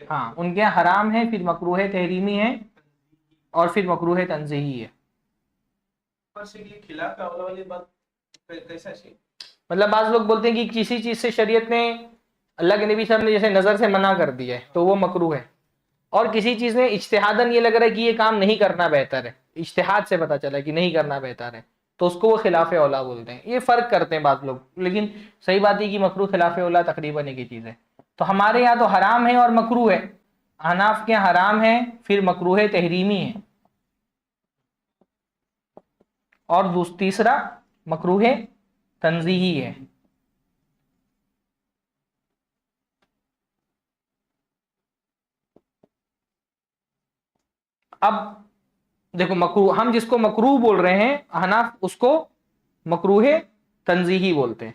ہاں ان کے یہاں حرام ہے, پھر مکروہ تحریمی ہے, اور پھر مکروہ تنزیہی ہے. مطلب بعض لوگ بولتے ہیں کہ کسی چیز سے شریعت نے اللہ کے نبی صاحب نے جیسے نظر سے منع کر دیا ہے تو وہ مکروہ ہے, اور کسی چیز میں اجتہاداً یہ لگ رہا ہے کہ یہ کام نہیں کرنا بہتر ہے, اجتہاد سے پتہ چلا کہ نہیں کرنا بہتر ہے, تو اس کو وہ خلاف اولا بولتے ہیں. یہ فرق کرتے ہیں بعض لوگ, لیکن صحیح بات ہے کہ مکروہ خلاف اولا تقریباً ایک ہی چیز ہے. تو ہمارے یہاں تو حرام ہے اور مکروہ ہے, احناف کے یہاں حرام ہے پھر مکروہ تحریمی ہے, اور تیسرا مکروہ تنزیہی ہے. اب دیکھو مکروہ, ہم جس کو مکروہ بول رہے ہیں احناف اس کو مکروہ تنزیہی بولتے ہیں,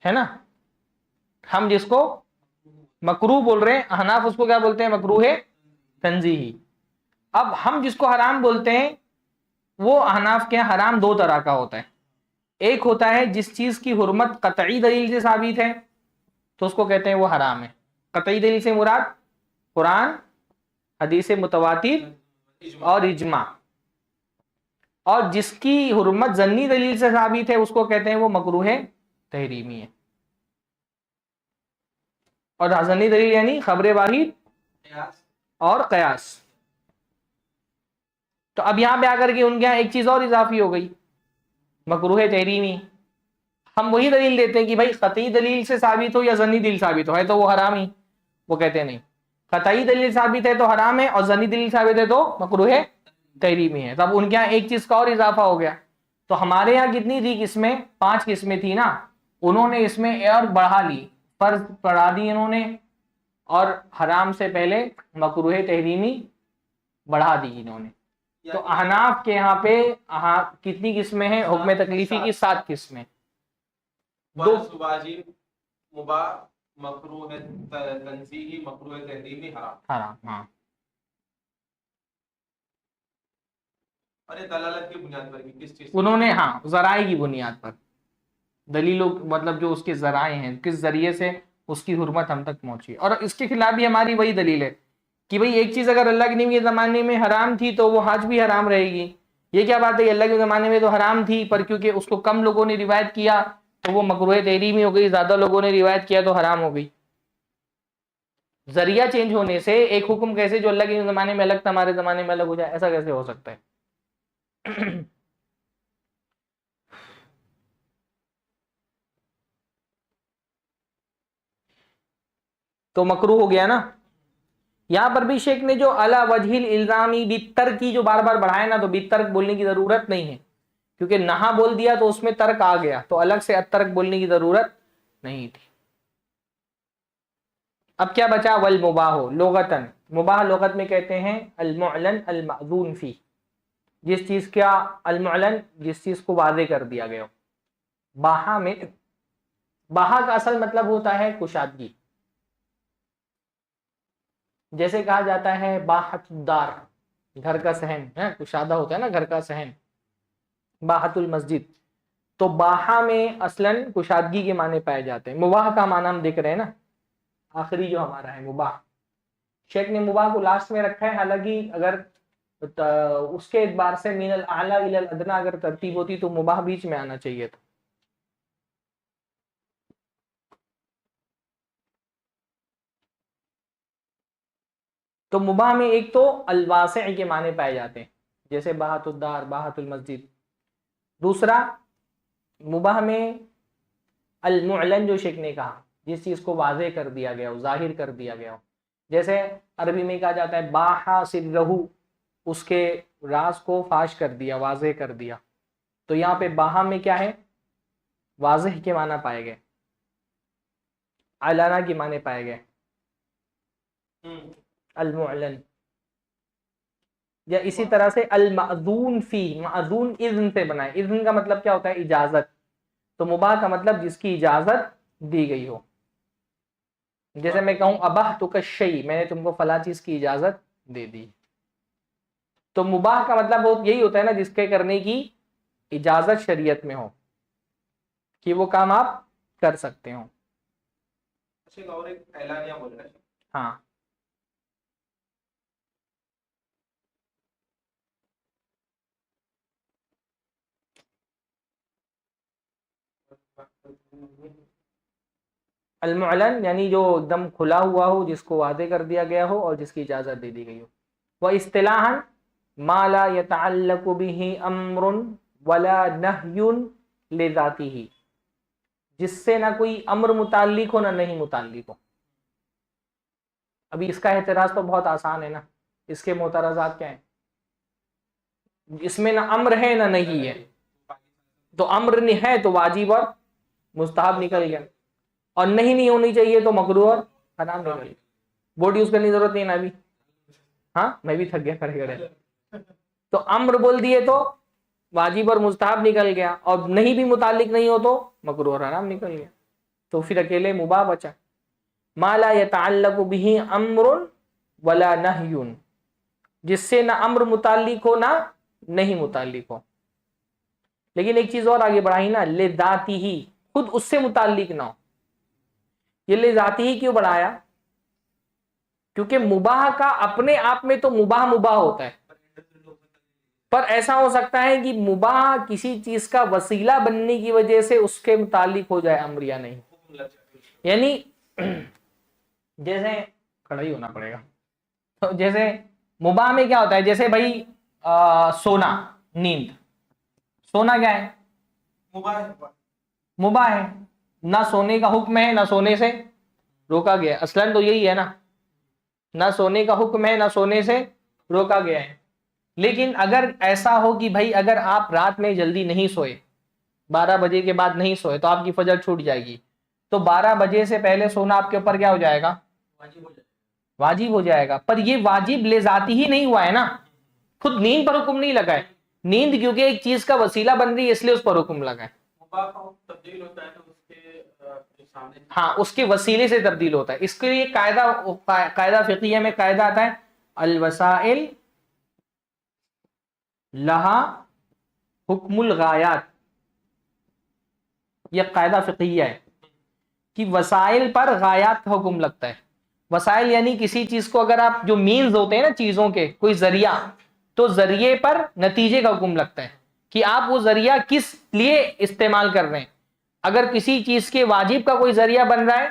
ہے نا. ہم جس کو مکروہ بول رہے ہیں احناف اس کو کیا بولتے ہیں, مکروہ تنزیہی. اب ہم جس کو حرام بولتے ہیں وہ احناف کے حرام دو طرح کا ہوتا ہے. ایک ہوتا ہے جس چیز کی حرمت قطعی دلیل سے ثابت ہے تو اس کو کہتے ہیں وہ حرام ہے. قطعی دلیل سے مراد قرآن, حدیث متواتر اور اجماع، اور جس کی حرمت ظنی دلیل سے ثابت ہے اس کو کہتے ہیں وہ مکروہ تحریمی ہے. اور ظنی دلیل یعنی خبر واحد اور قیاس. تو اب یہاں پہ آ کر کے ان کے یہاں ایک چیز اور اضافی ہو گئی، مکروہ تحریمی. ہم وہی دلیل دیتے ہیں کہ بھائی قطعی دلیل سے ثابت ہو یا ظنی دلیل ثابت ہو، ہے تو وہ حرام ہی. وہ کہتے ہیں نہیں، قطعی دلیل ثابت ہے تو حرام ہے، اور ظنی دلیل ثابت ہے تو مکروہ تحریمی ہے. تب ان کے یہاں ایک چیز کا اور اضافہ ہو گیا. تو ہمارے یہاں کتنی تھی قسمیں؟ 5 قسمیں تھی نا، انہوں نے اس میں اور بڑھا لی، فرض بڑھا دی انہوں نے، اور حرام سے پہلے مکروہ تحریمی بڑھا دی انہوں نے. تو احناف کے یہاں پہ کتنی قسمیں ہیں؟ حکم تکلیفی کی 7 قسمیں. واجب، مباح، مکروہ تنزیہی، مکروہ تحریمی، حرام. حرام، ہاں. اور یہ دلالت کی بنیاد پر کس چیز؟ انہوں نے ہاں ذرائع کی بنیاد پر، دلیلوں مطلب جو اس کے ذرائع ہیں، کس ذریعے سے اس کی حرمت ہم تک پہنچی. اور اس کے خلاف بھی ہماری وہی دلیل ہے کہ بھئی ایک چیز اگر اللہ کے نبی کے زمانے میں حرام تھی تو وہ آج بھی حرام رہے گی. یہ کیا بات ہے کہ اللہ کے زمانے میں تو حرام تھی، پر کیونکہ اس کو کم لوگوں نے روایت کیا تو وہ مکروہ تحریمی ہو گئی، زیادہ لوگوں نے روایت کیا تو حرام ہو گئی. ذریعہ چینج ہونے سے ایک حکم کیسے جو اللہ کے زمانے میں الگ تھا ہمارے زمانے میں الگ ہو جائے؟ ایسا کیسے ہو سکتا ہے؟ تو مکروہ ہو گیا نا. یہاں پر بھی شیخ نے جو علی وجہ الالزامی بالترک جو بار بار بڑھایا نا، تو بالترک بولنے کی ضرورت نہیں ہے، کیونکہ نہا بول دیا تو اس میں ترک آ گیا، تو الگ سے الترک بولنے کی ضرورت نہیں تھی. اب کیا بچا؟ والمباح لغتاً. مباح لغت میں کہتے ہیں المعلن المأذون فی، جس چیز کا المعلن، جس چیز کو واضح کر دیا گیا ہو. باہا میں، باہا کا اصل مطلب ہوتا ہے کشادگی. جیسے کہا جاتا ہے باحت الدار، گھر کا صحن ہے، کشادہ ہوتا ہے نا گھر کا صحن. باحت المسجد، تو باہا میں اصلاً کشادگی کے معنی پائے جاتے ہیں. مباح کا معنی ہم دیکھ رہے ہیں نا، آخری جو ہمارا ہے مباح. شیخ نے مباح کو لاسٹ میں رکھا ہے، حالانکہ اگر اس کے اعتبار سے من الاعلی الی الادنی اگر ترتیب ہوتی تو مباح بیچ میں آنا چاہیے تھا. تو مباح میں ایک تو الواسع کے معنی پائے جاتے ہیں، جیسے باحت الدار، باحت المسجد. دوسرا مباح میں المعلن جو شیخ نے کہا، جس چیز کو واضح کر دیا گیا ہو، ظاہر کر دیا گیا ہو. جیسے عربی میں کہا جاتا ہے باحا سرہ، اس کے راز کو فاش کر دیا، واضح کر دیا. تو یہاں پہ باہا میں کیا ہے؟ واضح کے معنی پائے گئے، علانہ کے معنی پائے گئے. المعلن، یا اسی طرح سے المأذون فی، مأذون اذن سے بنا ہے. اذن کا مطلب کیا ہوتا ہے؟ اجازت. تو مباح کا مطلب جس کی اجازت دی گئی ہو. جیسے میں کہوں ابحتک الشیء، میں نے تم کو فلاں چیز کی اجازت دے دی. تو مباح کا مطلب یہی ہوتا ہے نا جس کے کرنے کی اجازت شریعت میں ہو، کہ وہ کام آپ کر سکتے ہو. اور ایک اعلانیہ بول رہا ہے. ہاں. المعلن یعنی جو ایک دم کھلا ہوا ہو، جس کو واضح کر دیا گیا ہو اور جس کی اجازت دے دی گئی ہو. وَإِصْطِلَاحًا مَا لَا يَتَعَلَّقُ بِهِ أَمْرٌ وَلَا نَهْيٌ لِذَاتِهِ، جس سے نہ کوئی امر متعلق ہو نہ نہیں متعلق ہو. ابھی اس کا اعتراض تو بہت آسان ہے نا، اس کے معترضات کیا ہیں؟ اس میں نہ امر ہے نہ نہیں ہے. تو امر ہے تو واجب اور مستحب نکل گیا، اور نہیں ہونی چاہیے تو مکروہ اور حرام نکل گیا. بورڈ یوز کرنے کی ضرورت نہیں ہے نا ابھی. ہاں میں بھی تھک گیا کھڑے کھڑے. تو امر بول دیے تو واجب اور مستحب نکل گیا، اور نہیں بھی متعلق نہیں ہو تو مکروہ اور حرام نکل گیا. تو پھر اکیلے مباح بچا. ما لا يتعلق به امر ولا نهی، جس سے نہ امر متعلق ہو نہ نہیں متعلق ہو. لیکن ایک چیز اور آگے بڑھائی نا، لذاتی ہی، خود اس سے متعلق نہ ہو. یہ لذاتی ہی کیوں بڑھایا؟ کیونکہ مباح کا اپنے آپ میں تو مباح مباح ہوتا ہے، پر ایسا ہو سکتا ہے کہ مباح کسی چیز کا وسیلہ بننے کی وجہ سے اس کے متعلق ہو جائے امر یا نہیں. یعنی جیسے کھڑا ہی ہونا پڑے گا. تو جیسے مباح میں کیا ہوتا ہے, جیسے بھائی سونا, نیند, سونا کیا ہے؟ مباح ہے. نہ سونے کا حکم ہے نہ سونے سے روکا گیا. اصلاً تو یہی ہے نا, نہ سونے کا حکم ہے نہ سونے سے روکا گیا ہے. لیکن اگر ایسا ہو کہ بھائی اگر آپ رات میں جلدی نہیں سوئے, 12 بجے کے بعد نہیں سوئے, تو آپ کی فجر چھوٹ جائے گی. تو 12 بجے سے پہلے سونا آپ کے اوپر کیا ہو جائے گا؟ واجب ہو جائے گا. پر یہ واجب لے ذاتی ہی نہیں ہوا ہے نا, خود نیند پر حکم نہیں لگا ہے. نیند کیونکہ ایک چیز کا وسیلہ بن رہی ہے اس لیے اس پر حکم لگا ہے. ہاں, اس کے وسیلے سے تبدیل ہوتا ہے. اس کے لیے قاعدہ فقہیہ میں قاعدہ آتا ہے الوسائل لہا حکم الغایات. یہ قاعدہ فقہیہ ہے کہ وسائل پر غایات کا حکم لگتا ہے. وسائل یعنی کسی چیز کو اگر آپ, جو مینز ہوتے ہیں نا چیزوں کے, کوئی ذریعہ, تو ذریعے پر نتیجے کا حکم لگتا ہے کہ آپ وہ ذریعہ کس لیے استعمال کر رہے ہیں. اگر کسی چیز کے واجب کا کوئی ذریعہ بن رہا ہے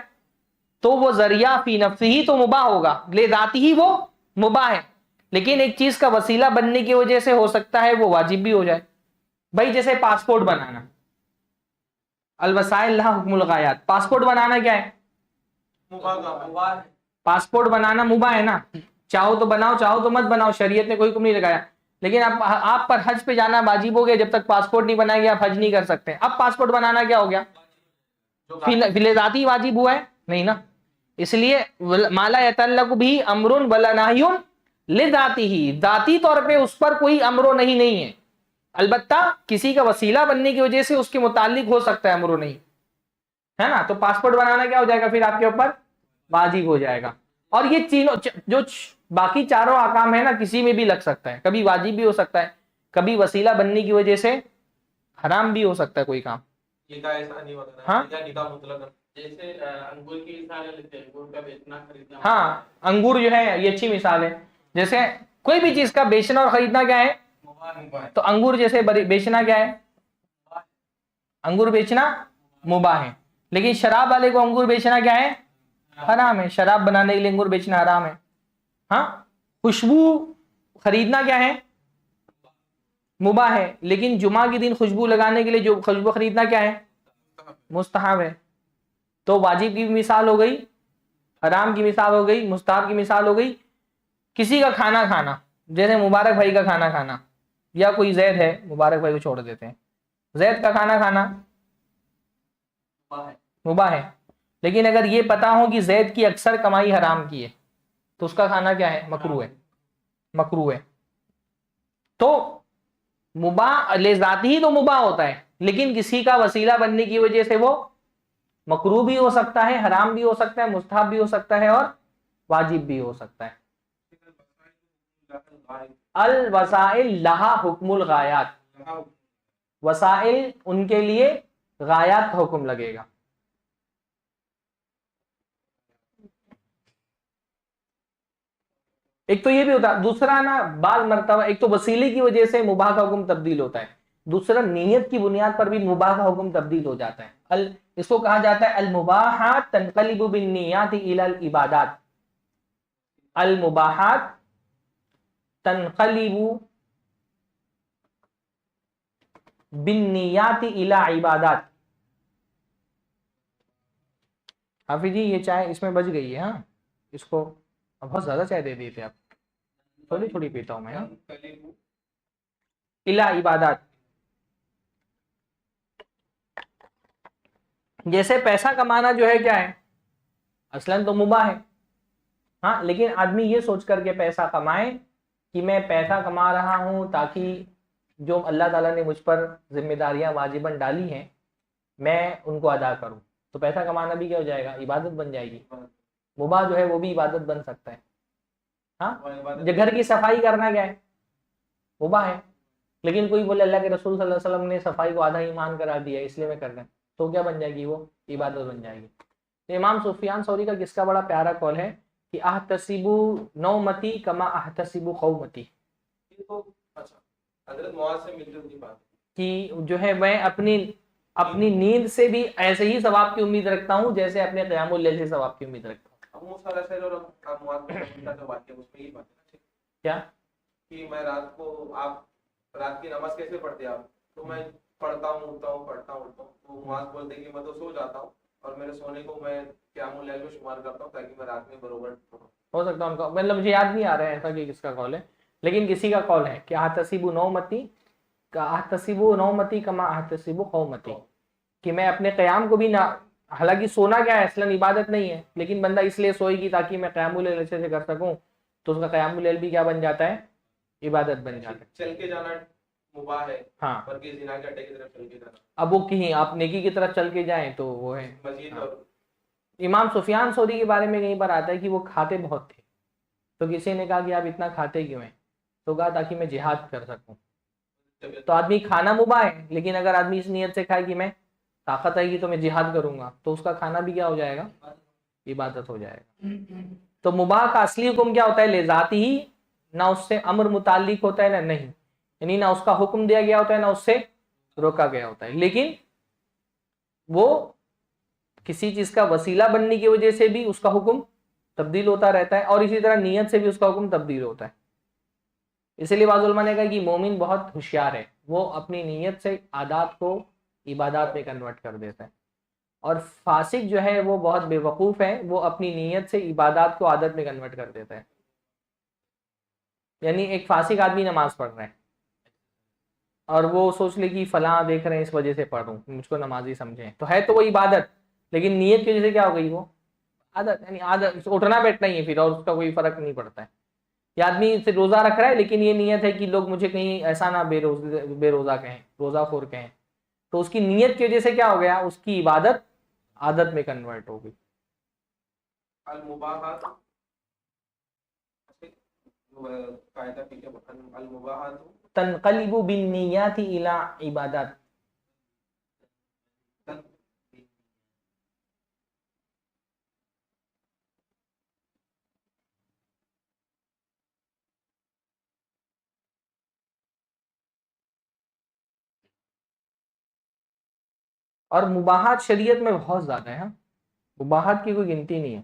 تو وہ ذریعہ فی نفسہ ہی تو مباح ہوگا, لے ذاتی ہی وہ مباح ہے. لیکن ایک چیز کا وسیلہ بننے کی وجہ سے ہو سکتا ہے وہ واجب بھی ہو جائے. بھائی جیسے پاسپورٹ بنانا, الوسائل لہا حکم الغایات. پاسپورٹ بنانا کیا ہے؟ پاسپورٹ بنانا مباح ہے نا, چاہو تو بناؤ چاہو تو مت بناؤ, شریعت نے کوئی حکم نہیں لگایا. لیکن آپ پر حج پہ جانا واجب ہو گیا, جب تک پاسپورٹ نہیں بنائیں گے آپ حج نہیں کر سکتے. اب پاسپورٹ بنانا کیا ہو گیا؟ فی ذاتی واجب ہوا ہے نہیں نا. اس لیے ما لا یتعلق بھی امر ولا نہی لذاتی, ذاتی طور پہ اس پر کوئی امر و نہی نہیں ہے. البتہ کسی کا وسیلہ بننے کی وجہ سے اس کے متعلق ہو سکتا ہے امر و نہی, ہے نا. تو پاسپورٹ بنانا کیا ہو جائے گا پھر آپ کے اوپر؟ واجب ہو جائے گا. اور یہ تینوں جو باقی چاروں احکام ہے نا, کسی میں بھی لگ سکتا ہے. کبھی واجب بھی ہو سکتا ہے, کبھی وسیلہ بننے کی وجہ سے حرام بھی ہو سکتا ہے کوئی کام. ہاں ہاں, انگور جو ہے یہ اچھی مثال ہے. جیسے کوئی بھی چیز کا بیچنا اور خریدنا کیا ہے؟ تو انگور جیسے بیچنا کیا ہے؟ انگور بیچنا مباح ہے. لیکن شراب والے کو انگور بیچنا کیا ہے؟ حرام ہے. شراب بنانے کے لیے انگور بیچنا حرام ہے. ہاں, خوشبو خریدنا کیا ہے؟ مباح ہے. لیکن جمعہ کے دن خوشبو لگانے کے لیے جو خوشبو خریدنا کیا ہے؟ مستحب ہے. تو واجب کی مثال ہو گئی, حرام کی مثال ہو گئی, مستحب کی مثال ہو گئی. کسی کا کھانا کھانا, جیسے مبارک بھائی کا کھانا کھانا, یا کوئی زید ہے, مبارک بھائی کو چھوڑ دیتے ہیں, زید کا کھانا کھانا مباح ہے. لیکن اگر یہ پتا ہو کہ زید کی اکثر کمائی حرام کی ہے تو اس کا کھانا کیا ہے؟ مکروہ ہے. مکروہ ہے. تو مباح لے ذاتی ہی تو مباح ہوتا ہے, لیکن کسی کا وسیلہ بننے کی وجہ سے وہ مکروہ بھی ہو سکتا ہے, حرام بھی ہو سکتا ہے, مستحب بھی ہو سکتا ہے, اور واجب بھی ہو سکتا ہے. الوسائل لہا حکم الغایات, وسائل ان کے لیے غایات کا حکم لگے گا. ایک تو یہ بھی ہوتا ہے. دوسرا نا, بعض مرتبہ ایک تو وسیلے کی وجہ سے مباح کا حکم تبدیل ہوتا ہے, دوسرا نیت کی بنیاد پر بھی مباح کا حکم تبدیل ہو جاتا ہے. اس کو کہا جاتا ہے المباحات تنقلب بالنیات الی العبادات. المباحات تنقلب بالنیات الی عبادات. حافظ جی یہ چائے اس میں بچ گئی ہے, ہاں اس کو بہت زیادہ چائے دے دیے تھے آپ, تھوڑی تھوڑی پیتا ہوں میں. الی عبادات, جیسے پیسہ کمانا جو ہے کیا ہے؟ اصلاً تو مباح ہے. ہاں, لیکن آدمی یہ سوچ کر کے پیسہ کمائے کہ میں پیسہ کما رہا ہوں تاکہ جو اللہ تعالیٰ نے مجھ پر ذمہ داریاں واجباً ڈالی ہیں میں ان کو ادا کروں, تو پیسہ کمانا بھی کیا ہو جائے گا؟ عبادت بن جائے گی. مباح جو ہے وہ بھی عبادت بن سکتا ہے. ہاں, جو گھر کی صفائی کرنا کیا ہے؟ مباح ہے. لیکن کوئی بولے اللہ کے رسول صلی اللہ علیہ وسلم نے صفائی کو آدھا ایمان کرا دیا اس لیے میں کر رہا ہوں, تو کیا بن جائے گی؟ وہ عبادت بن جائے گی. تو امام سفیان ثوری کا کس کا بڑا پیارا قول ہے کہ احتسب نومتی کما احتسب قومتی. حضرت معاذ سے ملتی جلتی بات کہ جو ہے میں اپنی نیند سے بھی ایسے ہی ثواب کی امید رکھتا ہوں جیسے اپنے قیام اللیل سے ثواب کی امید رکھتا ہوں. اب موسیٰ علیہ السلام اور معاذ کا جو واقعہ اس میں یہ بات ہے کیا کہ میں رات کو آپ رات کی نماز کیسے پڑھتے آپ؟ تو میں پڑھتا ہوں اٹھتا ہوں پڑھتا ہوں اٹھتا ہوں. تو معاذ بولتے ہیں کہ میں تو سو جاتا ہوں اور میرے سونے کو میں قیام اللیل میں شمار کرتا ہوں تاکہ میں رات میں بروبر پڑھوں. ہو سکتا ہے ان کا، مطلب مجھے یاد نہیں آ رہا ہے ایسا کہ کس کا قول ہے، لیکن کسی کا قول ہے کہ احتسب نومتی کما احتسب قومتی، کہ میں اپنے قیام کو بھی نہ، حالانکہ سونا کیا ہے اصلاً عبادت نہیں ہے، لیکن بندہ اس لیے سوئے گی تاکہ میں قیام اللیل اچھے سے کر سکوں، تو اس کا قیام اللیل بھی کیا بن جاتا ہے، عبادت بن جاتا ہے. چل کے جانا مباح ہے ہاں، بلکہ زنا کے اڈے کی طرف چل کے جانا اب وہ کہیں آپ نیکی کی طرف چل کے جائیں تو وہ ہے. مسجد. اور امام سفیان ثوری کے بارے میں کہیں پر آتا ہے کہ وہ کھاتے بہت تھے، تو کسی نے کہا کہ آپ اتنا کھاتے کیوں ہیں؟ تو کہا تاکہ میں جہاد کر سکوں. تو آدمی کھانا مباح ہے، لیکن اگر آدمی اس نیت سے کھائے کہ میں طاقت آئے گی تو میں جہاد کروں گا، تو اس کا کھانا بھی کیا ہو جائے گا، عبادت ہو جائے گا. تو مباح کا اصلی حکم کیا ہوتا ہے؟ لذاتی ہی، نہ اس سے امر متعلق ہوتا ہے نہ نہیں، یعنی نہ اس کا حکم دیا گیا ہوتا ہے نہ اس سے روکا گیا ہوتا ہے، لیکن وہ کسی چیز کا وسیلہ بننے کی وجہ سے بھی اس کا حکم تبدیل ہوتا رہتا ہے، اور اسی طرح نیت سے بھی اس کا حکم تبدیل ہوتا ہے. اسی لیے بعض علماء نے کہا کہ مومن بہت ہوشیار ہے، وہ اپنی نیت سے عادات کو عبادات میں کنورٹ کر دیتا ہے، اور فاسق جو ہے وہ بہت بے وقوف ہے، وہ اپنی نیت سے عبادات کو عادت میں کنورٹ کر دیتا ہے. یعنی ایک فاسق آدمی نماز پڑھ رہا ہے اور وہ سوچ لے کہ فلاں دیکھ رہے ہیں اس وجہ سے پڑھوں، مجھ کو نمازی سمجھیں، تو ہے تو وہ عبادت، لیکن نیت کی وجہ سے کیا ہو گئی، وہ عادت، یعنی عادت، اٹھنا بیٹھنا ہی ہے پھر، اور اس کا کوئی فرق نہیں پڑتا ہے. یہ آدمی سے روزہ رکھ رہا ہے لیکن یہ نیت ہے کہ لوگ مجھے کہیں ایسا نہ بے روزہ کہیں، روزہ خور کہیں، تو اس کی نیت کی وجہ سے کیا ہو گیا، اس کی عبادت عادت میں کنورٹ ہو گئی. المباحات قاعدہ ٹھیک ہے. المباحات تنقلب بالنیات الی عبادات. اور مباحات شریعت میں بہت زیادہ ہے، مباحات کی کوئی گنتی نہیں ہے.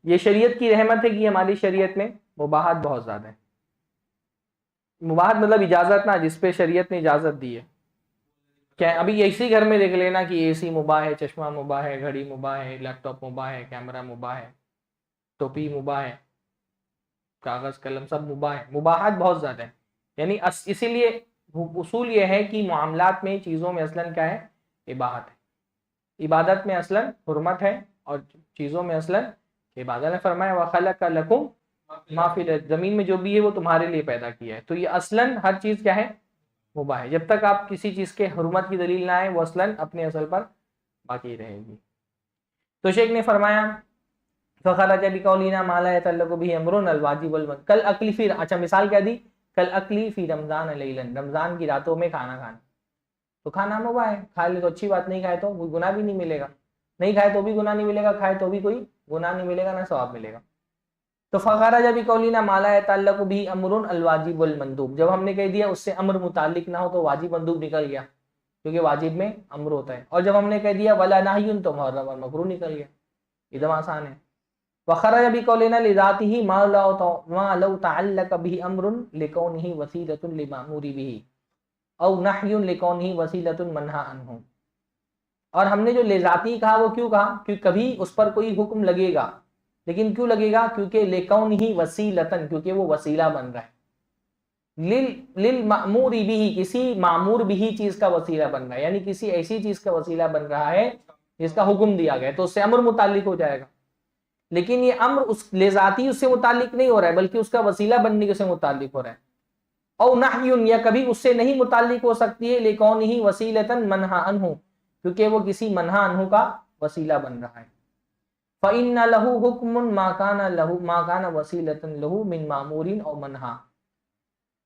یہ شریعت کی رحمت ہے کہ ہماری شریعت میں مباحات بہت زیادہ ہے. مباحات مطلب اجازت نہ، جس پہ شریعت نے اجازت دی ہے. کیا ابھی اسی گھر میں دیکھ لینا کہ اے سی مباح ہے، چشمہ مباح ہے، گھڑی مباح ہے، لیپ ٹاپ مباح ہے، کیمرہ مباح ہے، ٹوپی مباح ہے، کاغذ قلم سب مباح ہے. مباحات بہت زیادہ ہیں. یعنی اسی لیے اصول یہ ہے کہ معاملات میں چیزوں میں اصلاً کیا ہے، اباحت ہے. عبادت میں اصلاً حرمت ہے اور چیزوں میں اصلاً عبادت نے فرمایا وَخَلَقَ لَكُمْ مَا فِي الْأَرْضِ، زمین میں جو بھی ہے وہ تمہارے لیے پیدا کیا ہے. تو یہ اصلاً ہر چیز کیا ہے، مباح ہے. جب تک آپ کسی چیز کے حرمت کی دلیل نہ آئے وہ اصلاً اپنے اصل پر باقی رہے گی. تو شیخ نے فرمایا فَخَرَجَ بِقَوْلِنَا مَا لَا يَتَعَلَّقُ بِهِ أَمْرٌ الْوَاجِبُ الْمَنْدُوبُ كَالْأَكْلِ فِي، اچھا مثال کیا دی، کَالْأَكْلِ فِي رمضان لیلاً، رمضان کی راتوں میں کھانا کھانا. تو کھانا مباح ہے، کھا لے تو اچھی بات، نہیں کھائے تو کوئی گناہ بھی نہیں ملے گا، نہیں کھائے تو بھی گناہ نہیں ملے گا، کھائے تو بھی کوئی گناہ نہیں ملے گا، نہ ثواب ملے گا. تو فخرج بقولنا ما لا يتعلق به امر الواجب والمندوب، جب ہم نے کہہ دیا اس سے امر متعلق نہ ہو تو واجب مندوب نکل گیا، کیونکہ واجب میں امر ہوتا ہے. اور جب ہم نے کہہ دیا ولا نہی تو محرم اور مکروہ نکل گیا. ایک دم آسان ہے. فخرج بقولنا لذاته ما لو تعلق به امر لكونه وسيله للمأمور به او نهي لكونه وسيله منهى عنه. اور ہم نے جو لذاتی کہا وہ کیوں کہا، کیونکہ کبھی اس پر کوئی حکم لگے گا، لیکن کیوں لگے گا، کیونکہ لکونہ وسیلتن، کیونکہ وہ وسیلہ بن رہا ہے، للمأمور بھی، کسی معمور بھی چیز کا وسیلہ بن رہا ہے، یعنی کسی ایسی چیز کا وسیلہ بن رہا ہے جس کا حکم دیا گیا تو اس سے امر متعلق ہو جائے گا. لیکن یہ امر اس لذاتی اس سے متعلق نہیں ہو رہا ہے بلکہ اس کا وسیلہ بننے سے متعلق ہو رہا ہے. او نہی، یا کبھی اس سے نہیں متعلق ہو سکتی ہے لکونہ وسیلتن منہی عنہ، کیونکہ وہ کسی منہی عنہ کا وسیلہ بن رہا ہے. فَإِنَّ لَهُ حُكْمٌ مَا كَانَ وَسِيلَةً لَهُ مِن مَامُورٍ أَوْ مَنْهٍ،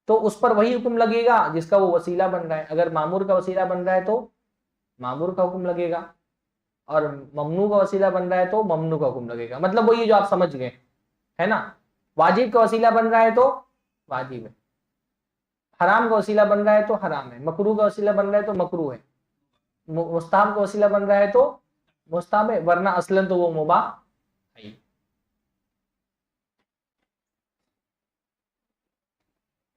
تو اس پر وہی حکم لگے گا جس کا وہ وسیلہ بن رہا ہے. اگر مامور کا وسیلہ بن رہا ہے تو مامور کا حکم لگے گا، اور ممنوع کا وسیلہ بن رہا ہے تو ممنوع کا حکم لگے گا. مطلب وہی جو آپ سمجھ گئے ہے نا، واجب کا وسیلہ بن رہا ہے تو واجب ہے، حرام کا وسیلہ بن رہا ہے تو حرام ہے، مکروہ کا وسیلہ بن رہا ہے تو مکروہ ہے، مستحب کا وسیلہ بن رہا ہے تو مستحب ہے، ورنہ اصلاً تو وہ مباح ہے۔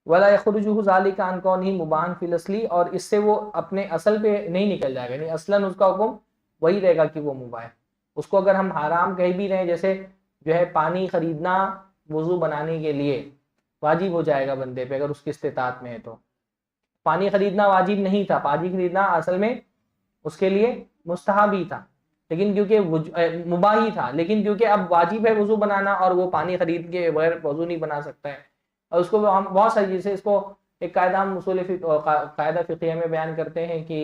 ولا يخرجه ذلك عن كونه مباحا في الاصل، اور اس سے وہ اپنے اصل پہ نہیں نکل جائے گا، یعنی اصلاً اس کا حکم وہی رہے گا کہ وہ مباح ہے۔ اس کو اگر ہم حرام کہہ بھی رہے ہیں، جیسے جو ہے پانی خریدنا وضو بنانے کے لیے واجب ہو جائے گا بندے پہ اگر اس کی استطاعت میں ہے، تو پانی خریدنا واجب نہیں تھا، پانی خریدنا اصل میں اس کے لیے مستحب ہی تھا، لیکن کیونکہ مباح ہی تھا، لیکن کیونکہ اب واجب ہے وضو بنانا اور وہ پانی خرید کے بغیر وضو نہیں بنا سکتا ہے، اور اس کو ہم بہت ساری چیزیں، اس کو ایک قاعدہ ہم اصول قاعدہ فقہیہ میں بیان کرتے ہیں کہ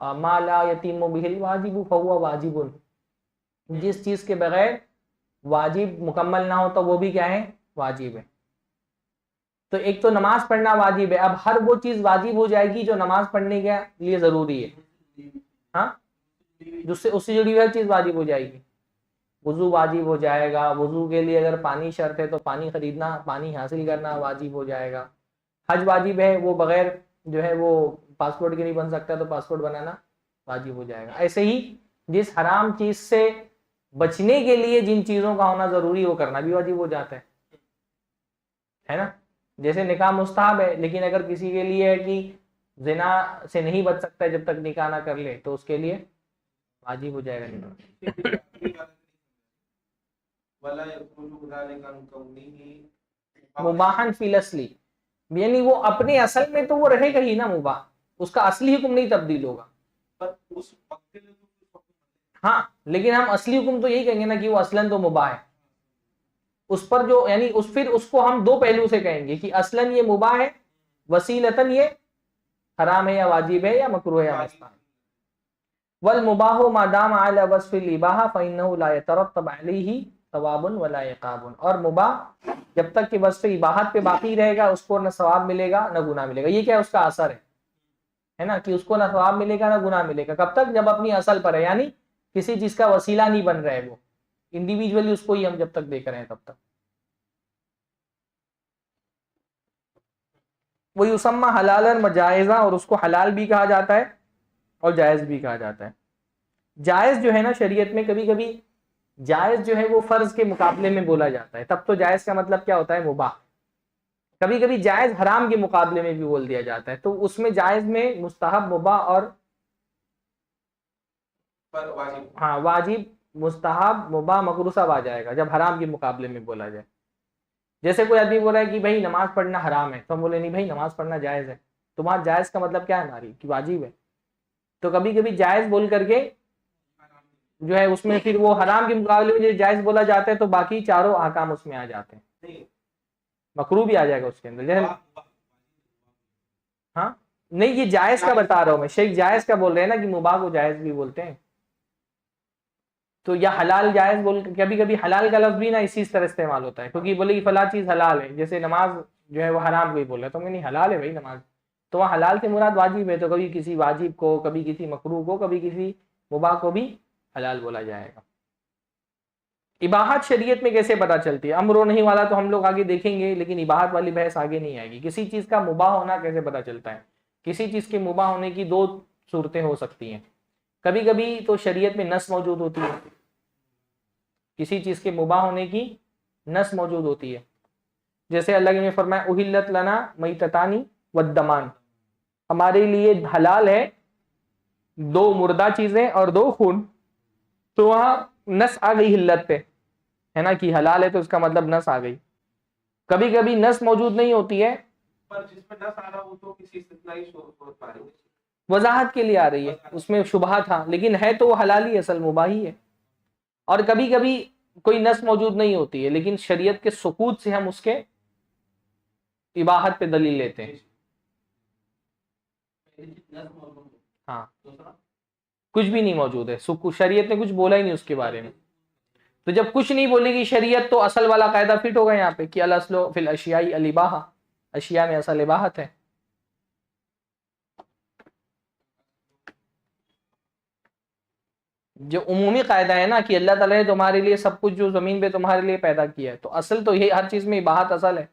ما لا یتیم بہ الواجب فہو واجب، جس چیز کے بغیر واجب مکمل نہ ہو تو وہ بھی کیا ہے، واجب ہے۔ تو ایک تو نماز پڑھنا واجب ہے، اب ہر وہ چیز واجب ہو جائے گی جو نماز پڑھنے کے لیے ضروری ہے، ہاں جس سے اس سے جڑی ہوئی ہر چیز واجب ہو جائے گی، وضو واجب ہو جائے گا، وضو کے لیے اگر پانی شرط ہے تو پانی خریدنا، پانی حاصل کرنا واجب ہو جائے گا، حج واجب ہے، وہ بغیر جو ہے وہ پاسپورٹ کے نہیں بن سکتا تو پاسپورٹ بنانا واجب ہو جائے گا۔ ایسے ہی جس حرام چیز سے بچنے کے لیے جن چیزوں کا ہونا ضروری وہ کرنا بھی واجب ہو جاتا ہے نا، جیسے نکاح مستحب ہے، لیکن اگر کسی کے لیے ہے کہ زنا سے نہیں بچ سکتا جب تک نکاح نہ کر لے تو اس کے لیے واجب ہو جائے گا نکاح۔ مباحن فی الاصل، یعنی وہ اپنے اصل میں تو وہ رہے گا ہی نا مباح، اس کا اصلی حکم نہیں تبدیل ہوگا، ہاں لیکن ہم اصلی حکم تو یہی کہیں گے نا کہ وہ اصلاً تو مباح ہے، اس پر جو یعنی پھر اس کو ہم دو پہلو سے کہیں گے کہ اصلاً یہ مباح ہے، وسیلتاً یہ حرام ہے یا واجب ہے یا مکروہ ہے یا مستحب۔ والمباح ما دام علی وصف الاباحہ فانہ لا یترتب علیہ ثواب ولا عقاب، اور مباح جب تک کہ وصف اباحت پہ باقی رہے گا اس کو نہ ثواب ملے گا نہ گناہ ملے گا، یہ کیا اس کا اثر ہے نا، کہ اس کو نہ ثواب ملے گا نہ گناہ ملے گا، کب تک؟ جب اپنی اصل پر ہے، یعنی کسی چیز کا وسیلہ نہیں بن رہا ہے، وہ انڈیویجولی اس کو ہی ہم جب تک دیکھ رہے ہیں تب تک۔ وہ یسمى حلالا وجائزا، اور اس کو حلال بھی کہا جاتا ہے اور جائز بھی کہا جاتا ہے۔ جائز جو ہے نا شریعت میں کبھی کبھی جائز جو ہے وہ فرض کے مقابلے میں بولا جاتا ہے، تب تو جائز کا مطلب کیا ہوتا ہے؟ مباح۔ کبھی کبھی جائز حرام کے مقابلے میں بھی بول دیا جاتا ہے، تو اس میں جائز میں مستحب، مباح اور ہاں واجب، مستحب، مباح، مکروہ سب آ جائے گا جب حرام کے مقابلے میں بولا جائے۔ جیسے کوئی آدمی بول رہا ہے کہ بھائی نماز پڑھنا حرام ہے، تو ہم بولے نہیں بھائی نماز پڑھنا جائز ہے، تمہارا جائز کا مطلب کیا ہے ہماری کہ واجب ہے، تو کبھی کبھی جائز بول کر کے جو ہے اس میں پھر وہ حرام کے مقابلے میں جائز بولا جاتا ہے تو باقی چاروں احکام اس میں آ جاتے ہیں، مکروہ بھی آ جائے گا اس کے اندر، جیسے ہاں نہیں یہ جائز کا بتا رہا ہوں میں، شیخ جائز کا بول رہے ہیں نا کہ مباح کو جائز بھی بولتے ہیں، تو یا حلال جائز بول، کبھی کبھی حلال کا لفظ بھی نا اسی طرح استعمال ہوتا ہے، کیونکہ بولے کہ فلاں چیز حلال ہے، جیسے نماز جو ہے وہ حرام کو ہی بول رہا ہے، تو میں نہیں حلال ہے بھائی نماز، تو وہاں حلال سے مراد واجب ہے، تو کبھی کسی واجب کو، کبھی کسی مکروہ کو، کبھی کسی مباح کو بھی حلال بولا جائے گا۔ اباحت شریعت میں کیسے پتہ چلتی ہے؟ امر و نہیں والا تو ہم لوگ آگے دیکھیں گے، لیکن اباحت والی بحث آگے نہیں آئے گی۔ کسی چیز کا مباح ہونا کیسے پتہ چلتا ہے؟ کسی چیز کے مباح ہونے کی دو صورتیں ہو سکتی ہیں، کبھی کبھی تو شریعت میں نص موجود ہوتی ہے، کسی چیز کے مباح ہونے کی نص موجود ہوتی ہے، جیسے اللہ نے فرمایا احلت لنا میتتان والدمان، ہمارے لیے حلال ہے دو مردہ چیزیں اور دو خون، تو وہاں نص آ گئی حلت پہ، ہے نا کہ حلال ہے تو اس کا مطلب نص آ گئی۔ کبھی کبھی نص موجود نہیں ہوتی ہے، پر جس میں نص آ رہا وہ تو کسی استثنائی صورت پا رہی ہے، وضاحت کے لیے آ رہی ہے، اس میں شبہہ تھا لیکن ہے تو وہ حلال ہی، اصل مباح ہی ہے۔ اور کبھی کبھی کوئی نص موجود نہیں ہوتی ہے لیکن شریعت کے سکوت سے ہم اس کے اباحت پہ دلیل لیتے ہیں، ہاں کچھ بھی نہیں موجود ہے، شریعت نے کچھ بولا ہی نہیں اس کے بارے میں، تو جب کچھ نہیں بولے گی شریعت تو اصل والا قاعدہ فٹ ہوگا یہاں پہ کہ الاصل فی الاشیاء الاباحہ، اشیاء میں اصل اباحت ہے۔ جو عمومی قاعدہ ہے نا کہ اللہ تعالیٰ نے تمہارے لیے سب کچھ جو زمین پہ تمہارے لیے پیدا کیا ہے، تو اصل تو یہ ہر چیز میں اباحت اصل ہے۔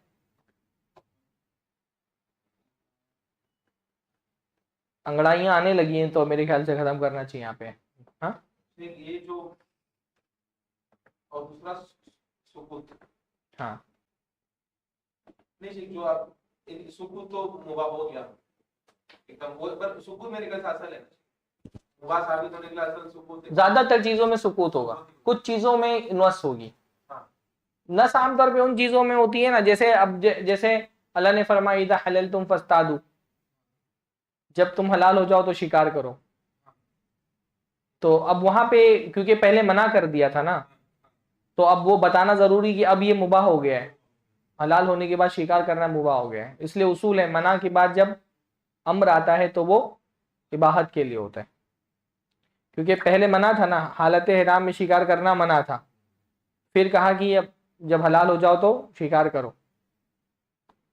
انگڑائیاں آنے لگی ہیں تو میرے خیال سے ختم کرنا چاہیے یہاں پہ. ہاں یہ جو اور دوسرا سکوت. ہاں نہیں شیخ جو آپ سکوت تو مباح ہو گیا ایک دم, وہ پر سکوت میرے خیال سے اصل ہے, مباح ثابت ہونے کے لیے اصل سکوت ہے. زیادہ تر چیزوں میں سکوت ہوگا, کچھ چیزوں میں نس ہوگی. ہاں. نس عام طور پہ ان چیزوں میں ہوتی ہے نا, جیسے اب جیسے اللہ نے فرمایا اذا حللتم فاصطادوا, جب تم حلال ہو جاؤ تو شکار کرو. تو اب وہاں پہ کیونکہ پہلے منع کر دیا تھا نا, تو اب وہ بتانا ضروری کہ اب یہ مباح ہو گیا ہے, حلال ہونے کے بعد شکار کرنا مباح ہو گیا ہے. اس لیے اصول ہے منع کے بعد جب امر آتا ہے تو وہ اباحت کے لیے ہوتا ہے, کیونکہ پہلے منع تھا نا, حالت حرام میں شکار کرنا منع تھا, پھر کہا کہ اب جب حلال ہو جاؤ تو شکار کرو.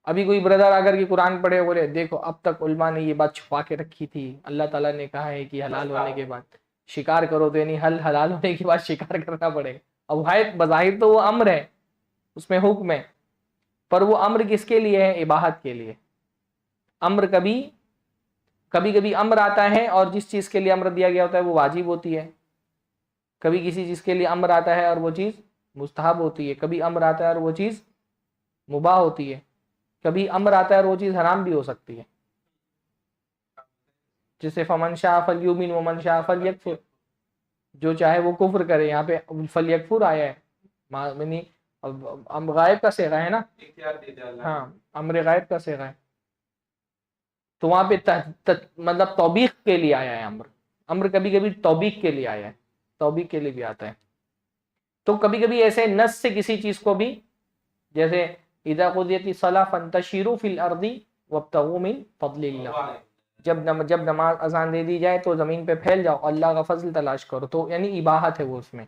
ابھی کوئی بردر آ کر کے قرآن پڑھے بولے دیکھو اب تک علماء نے یہ بات چھپا کے رکھی تھی, اللہ تعالیٰ نے کہا ہے کہ حلال ہونے کے بعد شکار کرو, تو یعنی حلال ہونے کے بعد شکار کرنا پڑے گا. اب بظاہر تو وہ امر ہے, اس میں حکم ہے, پر وہ امر کس کے لیے ہے؟ اباحت کے لیے. امر کبھی کبھی امر آتا ہے اور جس چیز کے لیے امر دیا گیا ہوتا ہے وہ واجب ہوتی ہے, کبھی کسی چیز کے لیے امر آتا ہے اور وہ چیز مستحب ہوتی ہے, کبھی امر آتا ہے اور وہ چیز مباح ہوتی ہے, کبھی امر آتا ہے اور وہ چیز حرام بھی ہو سکتی ہے. جسے فمن شاء فلیؤمن ومن شاء فلیکفر, جو چاہے وہ کفر کرے. یہاں پہ فلیکفر آیا ہے, یعنی غائب کا صیغہ ہے نا, اختیار دے دے اللہ. ہاں امر غائب کا صیغہ ہے, تو وہاں پہ مطلب توبیخ کے لیے آیا ہے امر. امر کبھی کبھی توبیخ کے لیے آیا ہے, توبیخ کے لیے بھی آتا ہے. تو کبھی کبھی ایسے نص سے کسی چیز کو بھی, جیسے اذا قضیت الصلاۃ فانتشروا فی الارض وابتغوا من فضل اللہ, جب نماز اذان دے دی جائے تو زمین پہ پھیل جاؤ, اللہ کا فضل تلاش کرو. تو یعنی اباحت ہے وہ, اس میں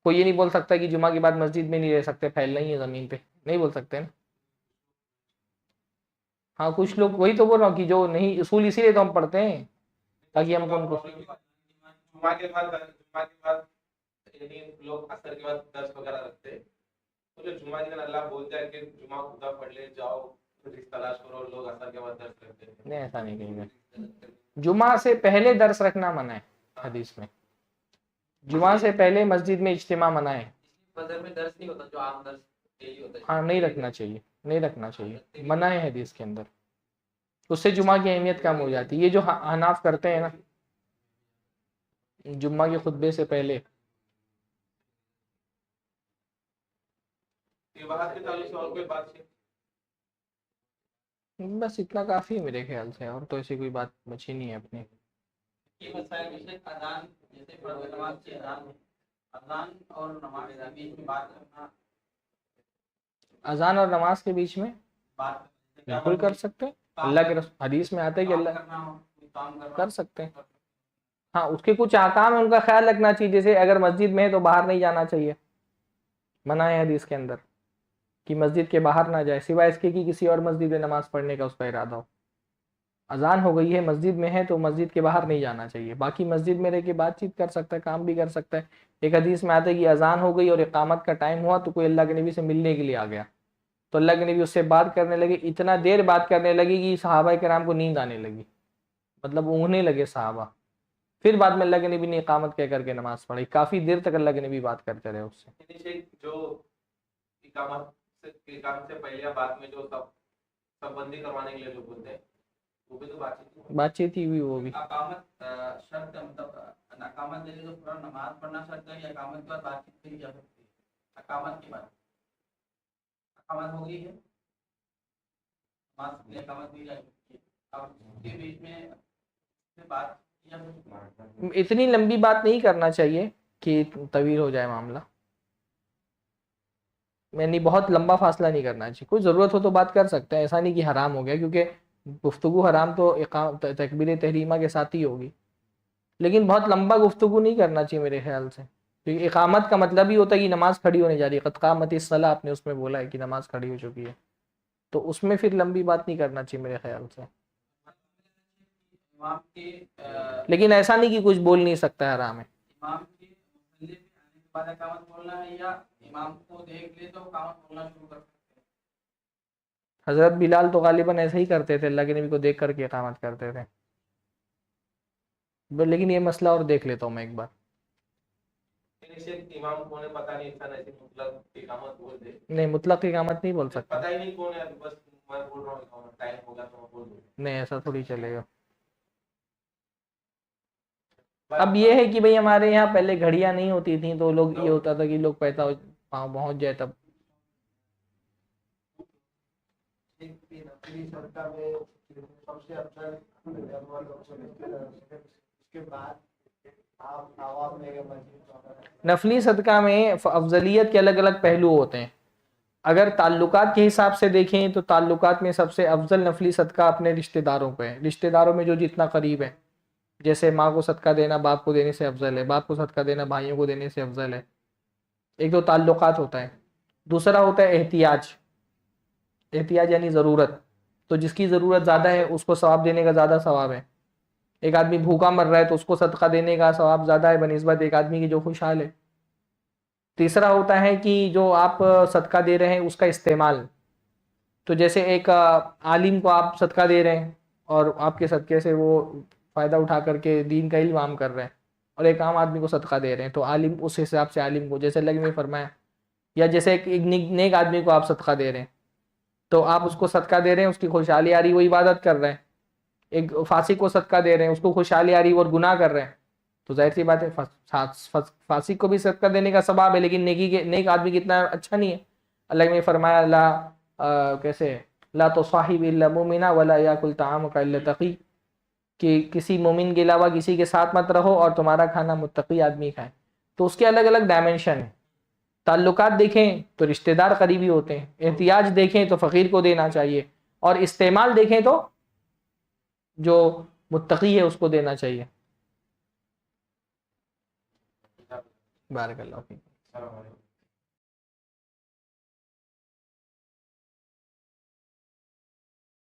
کوئی یہ نہیں بول سکتا کہ جمعہ کے بعد مسجد میں نہیں رہ سکتے, پھیلنا ہی ہے زمین پہ, نہیں بول سکتے نا. ہاں کچھ لوگ, وہی تو بول رہا ہوں کہ جو نہیں, اصول اسی لیے تو ہم پڑھتے ہیں تاکہ ہم ان کو جمعہ کے بعد یعنی لوگ اثر کے بعد درس وغیرہ رکھتے ہیں, تو جو جمعہ کے دن اللہ بولتا ہے کہ جمعہ خدا پڑھ لے, جاؤ تلاش کرو, لوگ اثر کے بعد درس رکھتے ہیں. نہیں, ایسا نہیں کہیں گے. جمعہ سے پہلے درس رکھنا منع ہے حدیث میں, جمعہ سے پہلے مسجد میں اجتماع منع ہے. فجر میں درس نہیں ہوتا جو عام درس ڈیلی ہوتا ہے. ہاں نہیں رکھنا چاہیے, نہیں رکھنا چاہیے, منع ہے حدیث کے اندر. اس سے جمعہ کی اہمیت کم ہو جاتی ہے. یہ جو حناف کرتے ہیں نا جمعہ کے خطبے سے پہلے, اباحت کے تعلق سے اور کوئی بات ہے؟ بس اتنا کافی ہے میرے خیال سے, اور تو ایسی کوئی بات بچی نہیں ہے اپنی. یہ مسائل جیسے اذان, جیسے فرض نماز کی اذان اور نماز کے بیچ میں بات کرنا, اذان اور نماز کے بیچ میں بات بالکل کر سکتے ہیں. اللہ کے حدیث میں آتا ہے کہ اللہ کرنا ہو, کوئی کام کرنا کر سکتے ہیں. ہاں اس کے کچھ احکام ہیں, ان کا خیال رکھنا چاہیے. جیسے اگر مسجد میں ہے تو باہر نہیں جانا چاہیے, منع ہے حدیث کے اندر کہ مسجد کے باہر نہ جائے, سوائے اس کے کہ کسی اور مسجد میں نماز پڑھنے کا اس کا ارادہ ہو. اذان ہو گئی ہے, مسجد میں ہے, تو مسجد کے باہر نہیں جانا چاہیے. باقی مسجد میں رہ کے بات چیت کر سکتا ہے, کام بھی کر سکتا ہے. ایک حدیث میں آتا ہے کہ اذان ہو گئی اور اقامت کا ٹائم ہوا تو کوئی اللہ کے نبی سے ملنے کے لیے آ گیا, تو اللہ کے نبی اس سے بات کرنے لگے, اتنا دیر بات کرنے لگے کہ صحابہ کرام کو نیند آنے لگی, مطلب اونگنے لگے صحابہ. پھر بعد میں اللہ کے نبی نے اقامت کہہ کر کے نماز پڑھی, کافی دیر تک اللہ کے نبی بات کرتے رہے اس سے. جو اقامت سے پہلے یا بعد میں جو سب بندی کروانے کے لیے جو بولتے ہیں وہ بھی تو بات چیت ہی ہوئی, وہ بھی اقامت شرط ہے, مطلب اقامت دے تو پورا نماز پڑھنا شرط ہے, یا اقامت کے بعد بات چیت کی جا سکتی ہے. اقامت کے بعد اقامت ہو گئی ہے, نماز کے لیے اقامت دی جائے, اب اس کے بیچ میں بات اتنی لمبی بات نہیں کرنا چاہیے کہ طویل ہو جائے معاملہ, یعنی بہت لمبا فاصلہ نہیں کرنا چاہیے. کوئی ضرورت ہو تو بات کر سکتے ہیں, ایسا نہیں کہ حرام ہو گیا, کیونکہ گفتگو حرام تو تکبیر تحریمہ کے ساتھ ہی ہوگی, لیکن بہت لمبا گفتگو نہیں کرنا چاہیے میرے خیال سے, کیونکہ اقامت کا مطلب ہی ہوتا ہے کہ نماز کھڑی ہونے جا رہی ہے. قد قامت الصلاۃ آپ نے اس میں بولا ہے کہ نماز کھڑی ہو چکی ہے, تو اس میں پھر لمبی بات نہیں کرنا چاہیے میرے خیال سے. لیکن ایسا نہیں کہ کچھ بول نہیں سکتا ہے, حرام ہے. امام کے مسئلے پہ آنے کے بعد اقامت بولنا ہے, یا امام کو دیکھ لے تو اقامت بولنا شروع کر سکتے ہیں. حضرت بلال تو غالباً ایسا ہی کرتے تھے, اللہ کے نبی کو دیکھ کر کے اقامت کرتے تھے. لیکن یہ مسئلہ اور دیکھ لیتا ہوں میں ایک بار. امام کون ہے پتہ نہیں، انسان ایسی مطلق اقامت بول دے. نہیں مطلق اقامت نہیں بول سکتا. پتہ ہی نہیں کون ہے، بس میں بول رہا ہوں ٹائم ہوگا تو میں بول دوں. نہیں ایسا تھوڑی چلے گا. اب یہ ہے کہ بھئی ہمارے یہاں پہلے گھڑیاں نہیں ہوتی تھیں تو لوگ یہ ہوتا تھا کہ لوگ پیدا پہنچ جائے تب. نقلی صدقہ میں سب سے افضل اس کے بعد آپ عوام میں مسجد. نفلی صدقہ میں افضلیت کے الگ الگ پہلو ہوتے ہیں. اگر تعلقات کے حساب سے دیکھیں تو تعلقات میں سب سے افضل نفلی صدقہ اپنے رشتہ داروں پہ ہے. رشتہ داروں میں جو جتنا قریب ہے، جیسے ماں کو صدقہ دینا باپ کو دینے سے افضل ہے، باپ کو صدقہ دینا بھائیوں کو دینے سے افضل ہے. ایک تو تعلقات ہوتا ہے. دوسرا ہوتا ہے احتیاج. احتیاج یعنی ضرورت. تو جس کی ضرورت زیادہ ہے اس کو ثواب دینے کا زیادہ ثواب ہے. ایک آدمی بھوکا مر رہا ہے تو اس کو صدقہ دینے کا ثواب زیادہ ہے بنسبت ایک آدمی کی جو خوشحال ہے. تیسرا ہوتا ہے کہ جو آپ صدقہ دے رہے ہیں اس کا استعمال. تو جیسے ایک عالم کو آپ صدقہ دے رہے ہیں اور آپ کے صدقے سے وہ فائدہ اٹھا کر کے دین کا علم عام کر رہے ہیں، اور ایک عام آدمی کو صدقہ دے رہے ہیں تو عالم اس حساب سے عالم کو، جیسے اللہ نے فرمایا، یا جیسے ایک نیک آدمی کو آپ صدقہ دے رہے ہیں تو آپ اس کو صدقہ دے رہے ہیں، اس کی خوشحالی آ رہی، وہ عبادت کر رہے ہیں. ایک فاسق کو صدقہ دے رہے ہیں، اس کو خوشحالی آ رہی اور گناہ کر رہے ہیں، تو ظاہر سی بات ہے فاسق کو بھی صدقہ دینے کا ثواب ہے لیکن نیک آدمی کتنا اچھا نہیں ہے. اللہ نے فرمایا لا تصاحب الا مؤمنا ولا یاکل طعامک الا تقی، کہ کسی مومن کے علاوہ کسی کے ساتھ مت رہو اور تمہارا کھانا متقی آدمی کھائے. تو اس کے الگ الگ ڈائمنشن ہیں. تعلقات دیکھیں تو رشتہ دار قریبی ہوتے ہیں، احتیاج دیکھیں تو فقیر کو دینا چاہیے، اور استعمال دیکھیں تو جو متقی ہے اس کو دینا چاہیے. بارک اللہ فیک.